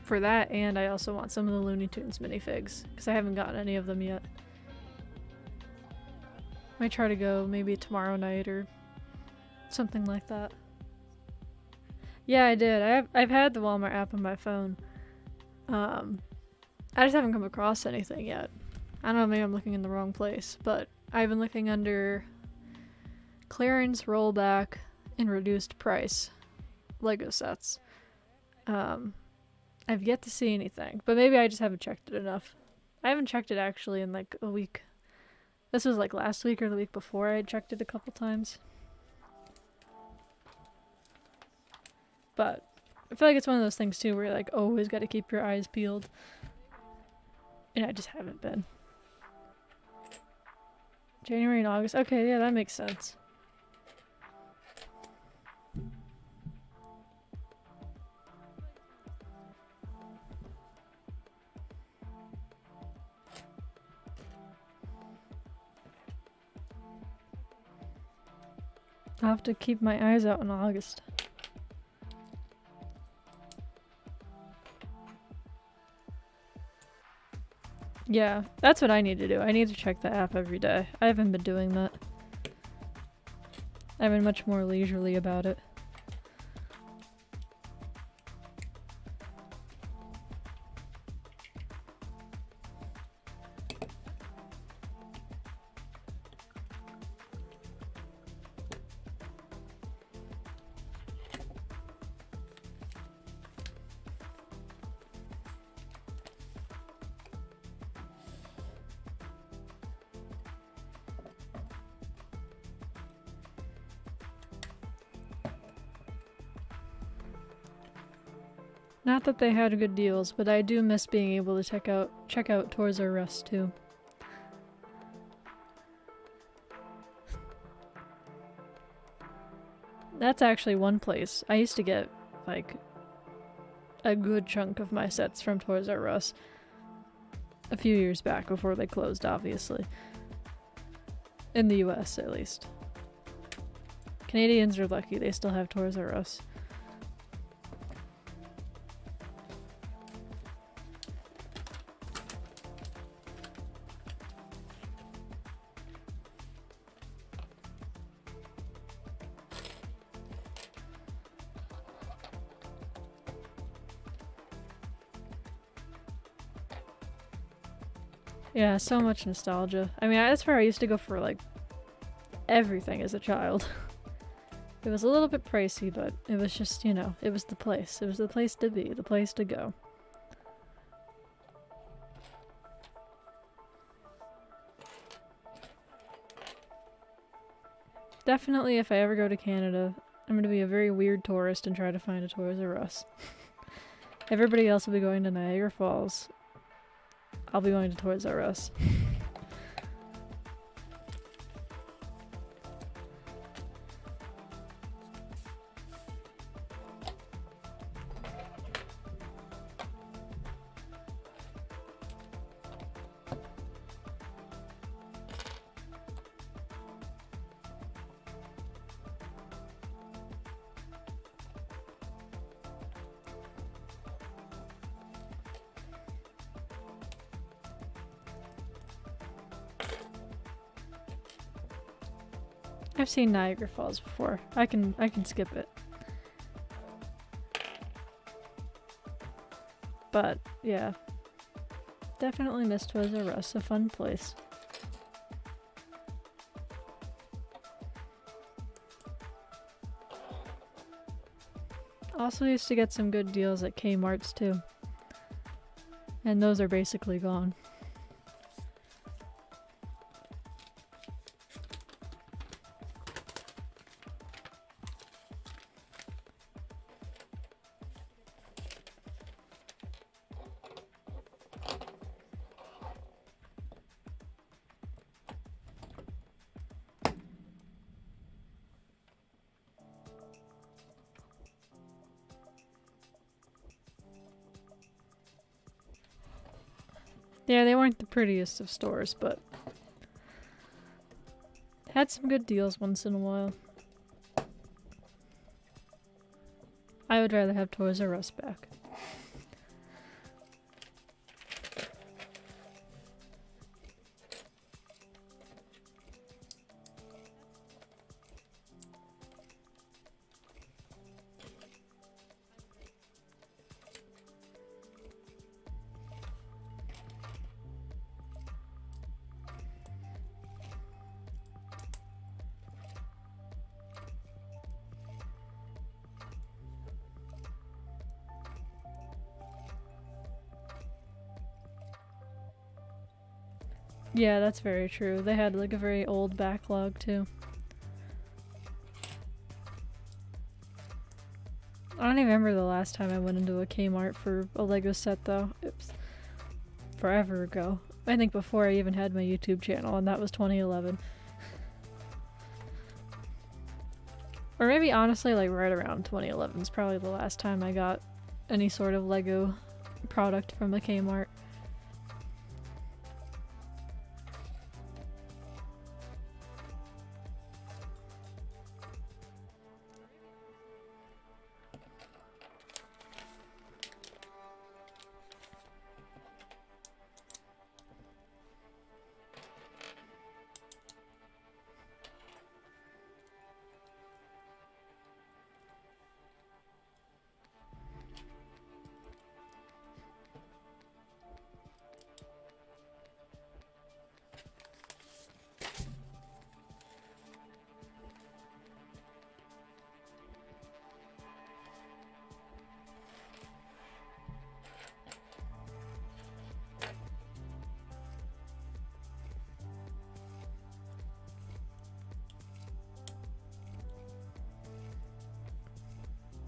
For that, and I also want some of the Looney Tunes minifigs, because I haven't gotten any of them yet. Might try to go maybe tomorrow night or something like that. Yeah, I did. I've had the Walmart app on my phone. I just haven't come across anything yet. I don't know, maybe I'm looking in the wrong place, but I've been looking under clearance, rollback, and reduced price LEGO sets. I've yet to see anything, but maybe I just haven't checked it enough. I haven't checked it actually in like a week. This was like last week or the week before I had checked it a couple times. But I feel like it's one of those things too where you're like always got to keep your eyes peeled. And I just haven't been. January and August. Okay, yeah, that makes sense. I'll have to keep my eyes out in August. Yeah, that's what I need to do. I need to check the app every day. I haven't been doing that. I've been much more leisurely about it. Not that they had good deals, but I do miss being able to check out Toys R Us too. That's actually one place. I used to get, like, a good chunk of my sets from Toys R Us a few years back before they closed, obviously. In the US, at least. Canadians are lucky, they still have Toys R Us. Yeah, so much nostalgia. I mean, that's where I used to go for, like, everything as a child. It was a little bit pricey, but it was just, you know, it was the place. It was the place to be, the place to go. Definitely, if I ever go to Canada, I'm gonna be a very weird tourist and try to find a Toys R Us. Everybody else will be going to Niagara Falls. I'll be going to Toys R Us. I've seen Niagara Falls before. I can skip it. But, yeah. Definitely miss Toys R Us, a fun place. Also used to get some good deals at Kmart's too. And those are basically gone. Yeah, they weren't the prettiest of stores, but had some good deals once in a while. I would rather have Toys R Us back. Yeah, that's very true. They had like a very old backlog too. I don't even remember the last time I went into a Kmart for a Lego set though. It was forever ago. I think before I even had my YouTube channel, and that was 2011. Or maybe honestly like right around 2011 is probably the last time I got any sort of Lego product from a Kmart.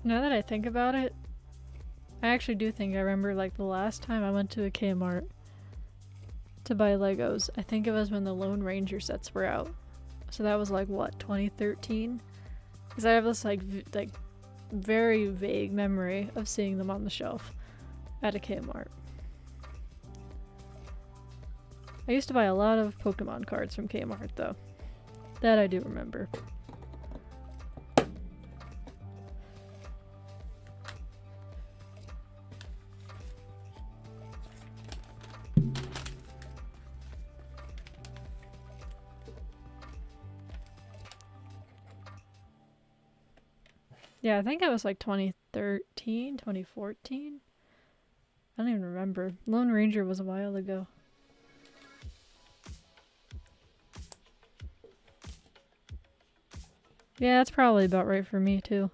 Now that I think about it, I actually do think I remember like the last time I went to a Kmart to buy Legos. I think it was when the Lone Ranger sets were out. So that was like what, 2013? Because I have this like very vague memory of seeing them on the shelf at a Kmart. I used to buy a lot of Pokemon cards from Kmart though. That I do remember. Yeah, I think it was like 2013, 2014. I don't even remember. Lone Ranger was a while ago. Yeah, that's probably about right for me too.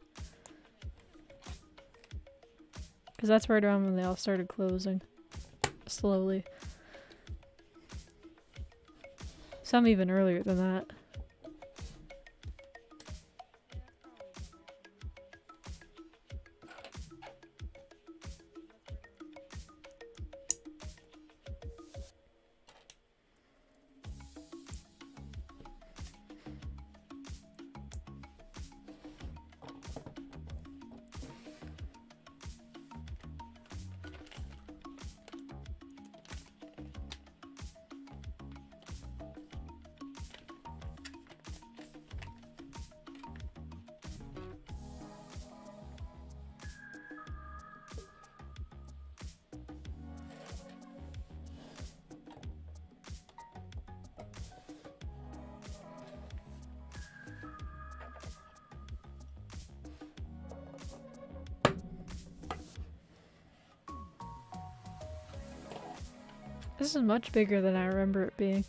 Because that's right around when they all started closing. Slowly. Some even earlier than that. This is much bigger than I remember it being.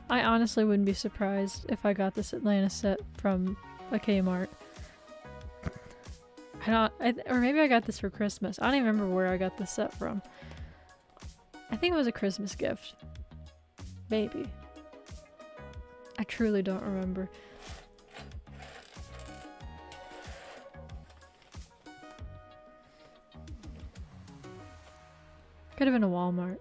I honestly wouldn't be surprised if I got this Atlantis set from a Kmart. Or maybe I got this for Christmas. I don't even remember where I got this set from. I think it was a Christmas gift. Maybe. I truly don't remember. Could have been a Walmart.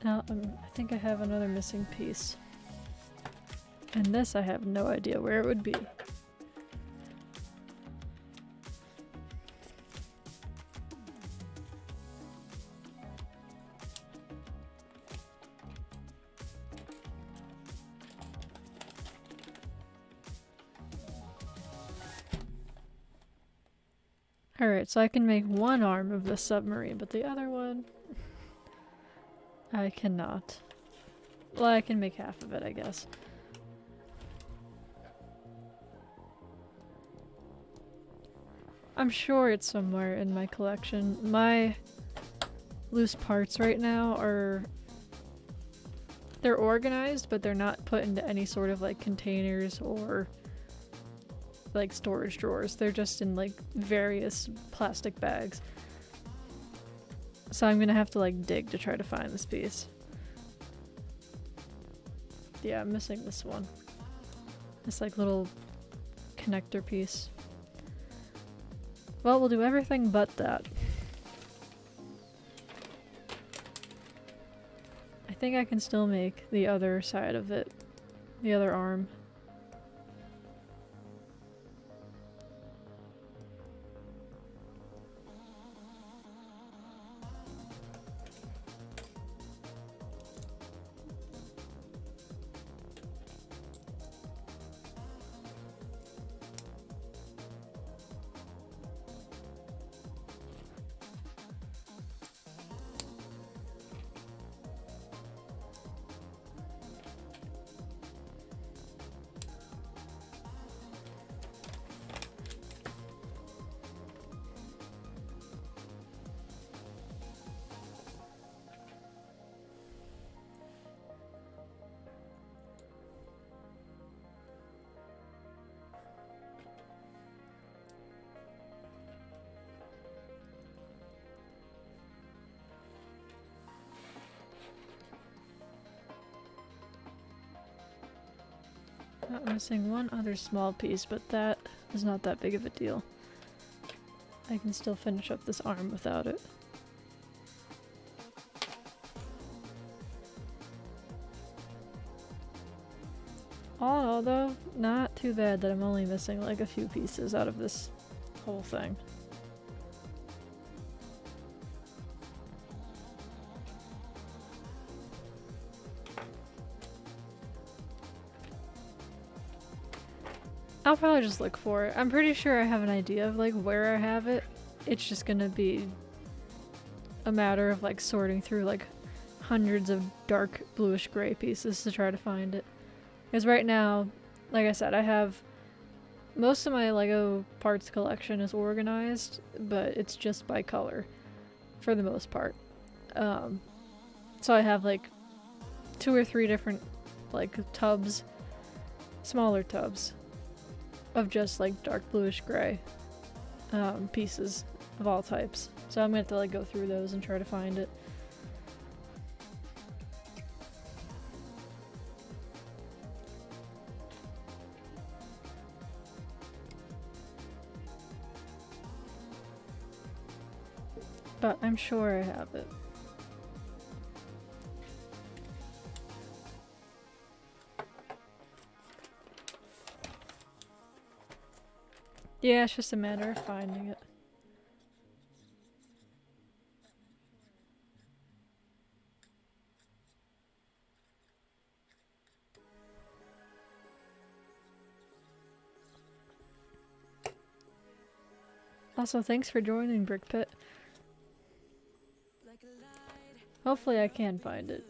Now, I think I have another missing piece. And this I have no idea where it would be. Alright, so I can make one arm of the submarine, but the other one I cannot. Well, I can make half of it, I guess. I'm sure it's somewhere in my collection. My loose parts right now are... they're organized, but they're not put into any sort of like containers or like storage drawers. They're just in like various plastic bags. So I'm gonna have to like dig to try to find this piece. Yeah, I'm missing this one. This like little connector piece. Well, we'll do everything but that. I think I can still make the other side of it. The other arm. I'm missing one other small piece, but that is not that big of a deal. I can still finish up this arm without it. All in all though, not too bad that I'm only missing like a few pieces out of this whole thing. I'll probably just look for it. I'm pretty sure I have an idea of like where I have it. It's just gonna be a matter of like sorting through like hundreds of dark bluish gray pieces to try to find it. Because right now, like I said, I have most of my LEGO parts collection is organized, but it's just by color for the most part. So I have like 2 or 3 different like tubs, smaller tubs of just like dark bluish gray pieces of all types. So I'm gonna have to like go through those and try to find it. But I'm sure I have it. Yeah, it's just a matter of finding it. Also, thanks for joining, Brick Pit. Hopefully I can find it.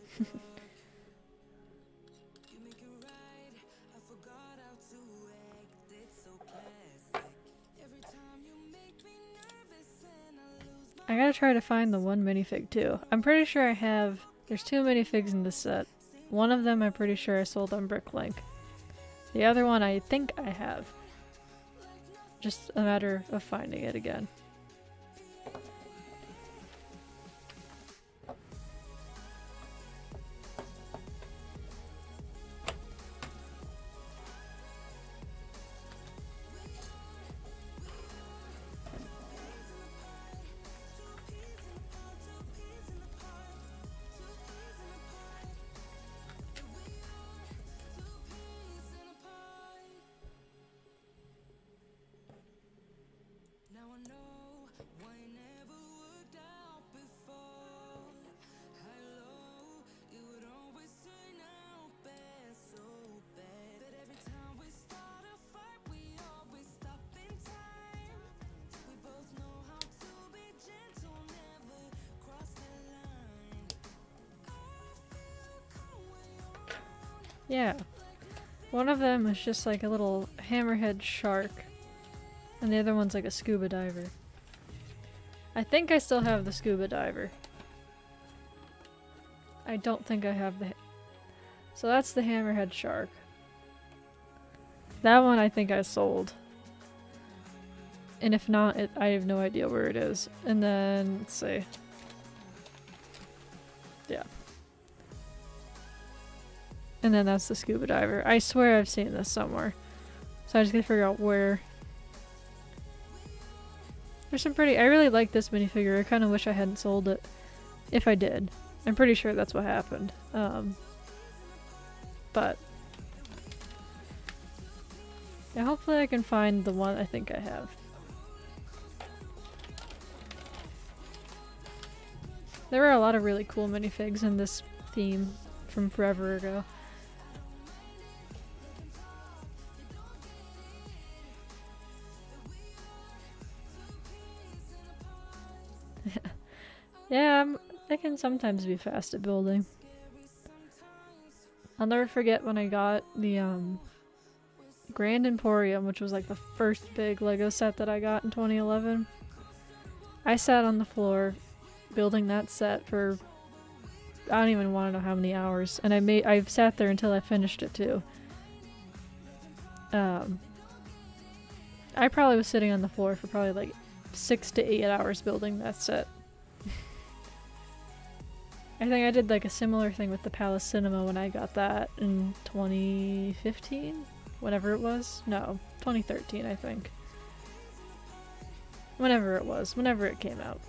I gotta try to find the one minifig too. I'm pretty sure I have... There's 2 minifigs in this set. One of them I'm pretty sure I sold on Bricklink. The other one I think I have. Just a matter of finding it again. Yeah. One of them is just like a little hammerhead shark, and the other one's like a scuba diver. I think I still have the scuba diver. I don't think I have the... So that's the hammerhead shark. That one I think I sold. And if not, I have no idea where it is. And then, let's see. Yeah. And then that's the scuba diver. I swear I've seen this somewhere. So I just gotta figure out where. There's some pretty. I really like this minifigure. I kind of wish I hadn't sold it. If I did. I'm pretty sure that's what happened. But. Yeah, hopefully I can find the one I think I have. There were a lot of really cool minifigs in this theme from forever ago. Yeah, I can sometimes be fast at building. I'll never forget when I got the Grand Emporium, which was like the first big LEGO set that I got in 2011. I sat on the floor building that set for I don't even want to know how many hours, and I've sat there until I finished it too. I probably was sitting on the floor for probably like 6 to 8 hours building that set. I think I did like a similar thing with the Palace Cinema when I got that in 2015, whatever it was. No, 2013 I think. Whenever it was, whenever it came out.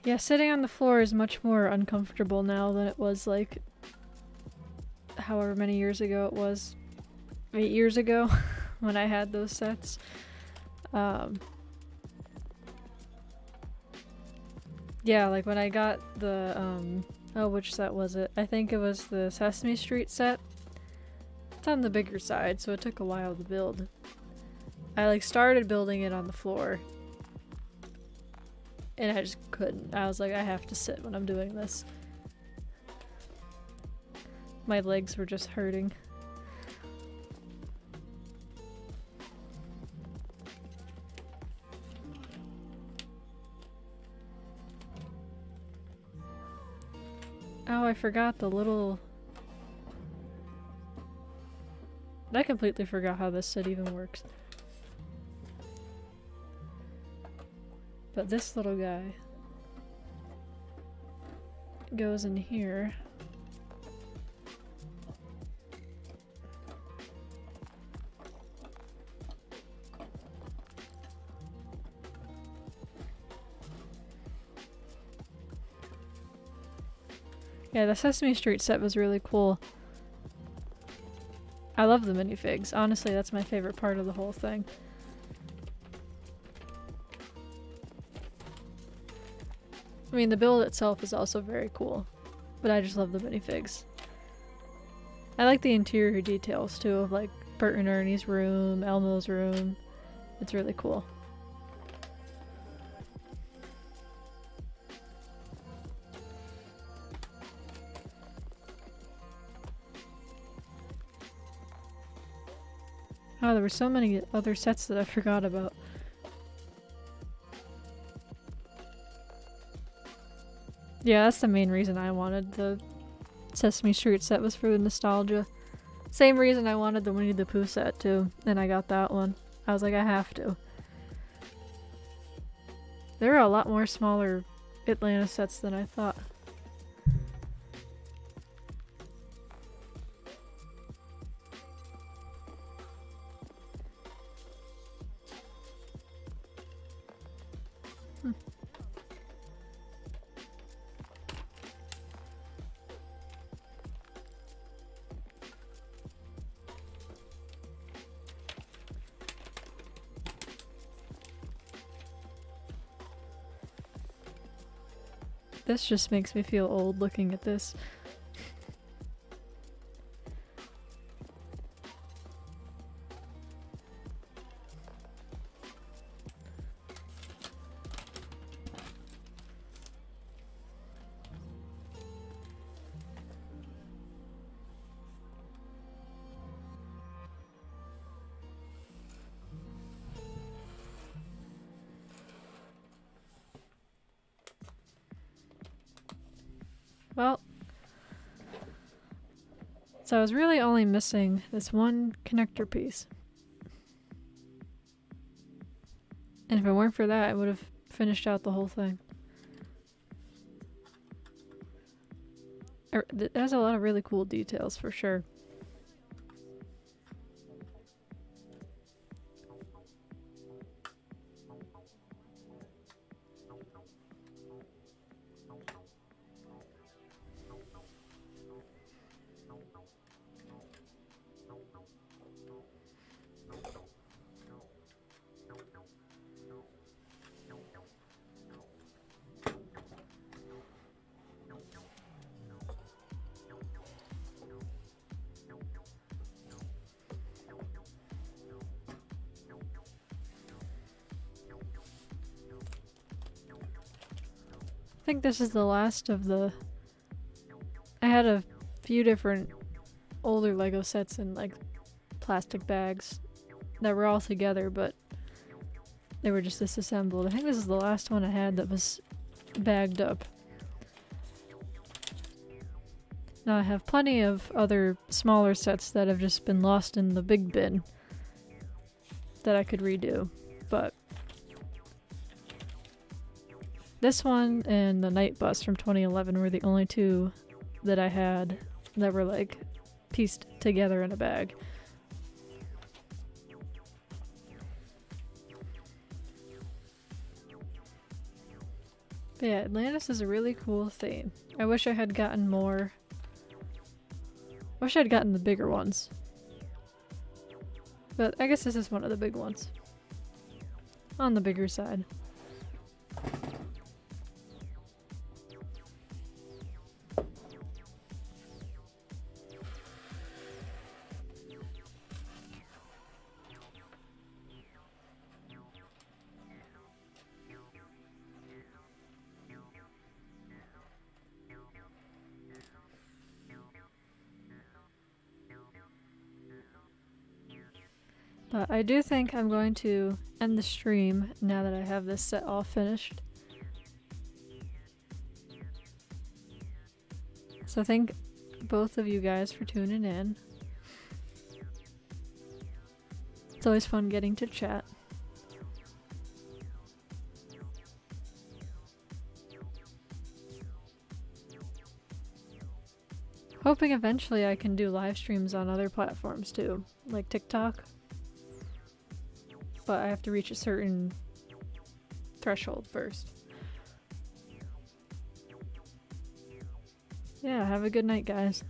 Yeah, sitting on the floor is much more uncomfortable now than it was like however many years ago it was. 8 years ago when I had those sets. Yeah, like when I got the, oh, which set was it? I think it was the Sesame Street set. It's on the bigger side, so it took a while to build. I like started building it on the floor. And I just couldn't. I was like, I have to sit when I'm doing this. My legs were just hurting. Oh, I forgot the little... I completely forgot how this set even works. But this little guy goes in here. Yeah, the Sesame Street set was really cool. I love the minifigs. Honestly, that's my favorite part of the whole thing. I mean, the build itself is also very cool, but I just love the minifigs. I like the interior details too, of like Bert and Ernie's room, Elmo's room. It's really cool. Oh, there were so many other sets that I forgot about. Yeah, that's the main reason I wanted the Sesame Street set, was for the nostalgia. Same reason I wanted the Winnie the Pooh set too, and I got that one. I was like, I have to. There are a lot more smaller Atlantis sets than I thought. This just makes me feel old looking at this. Well, so I was really only missing this one connector piece. And if it weren't for that, I would have finished out the whole thing. It has a lot of really cool details for sure. I think this is the last of the... I had a few different older LEGO sets in like plastic bags that were all together, but they were just disassembled. I think this is the last one I had that was bagged up. Now I have plenty of other smaller sets that have just been lost in the big bin that I could redo, but this one and the Night Bus from 2011 were the only two that I had that were like pieced together in a bag. But yeah, Atlantis is a really cool theme. I wish I had gotten more. I wish I'd gotten the bigger ones. But I guess this is one of the big ones. On the bigger side. But I do think I'm going to end the stream now that I have this set all finished. So thank both of you guys for tuning in. It's always fun getting to chat. Hoping eventually I can do live streams on other platforms too, like TikTok. But I have to reach a certain threshold first. Yeah, have a good night, guys.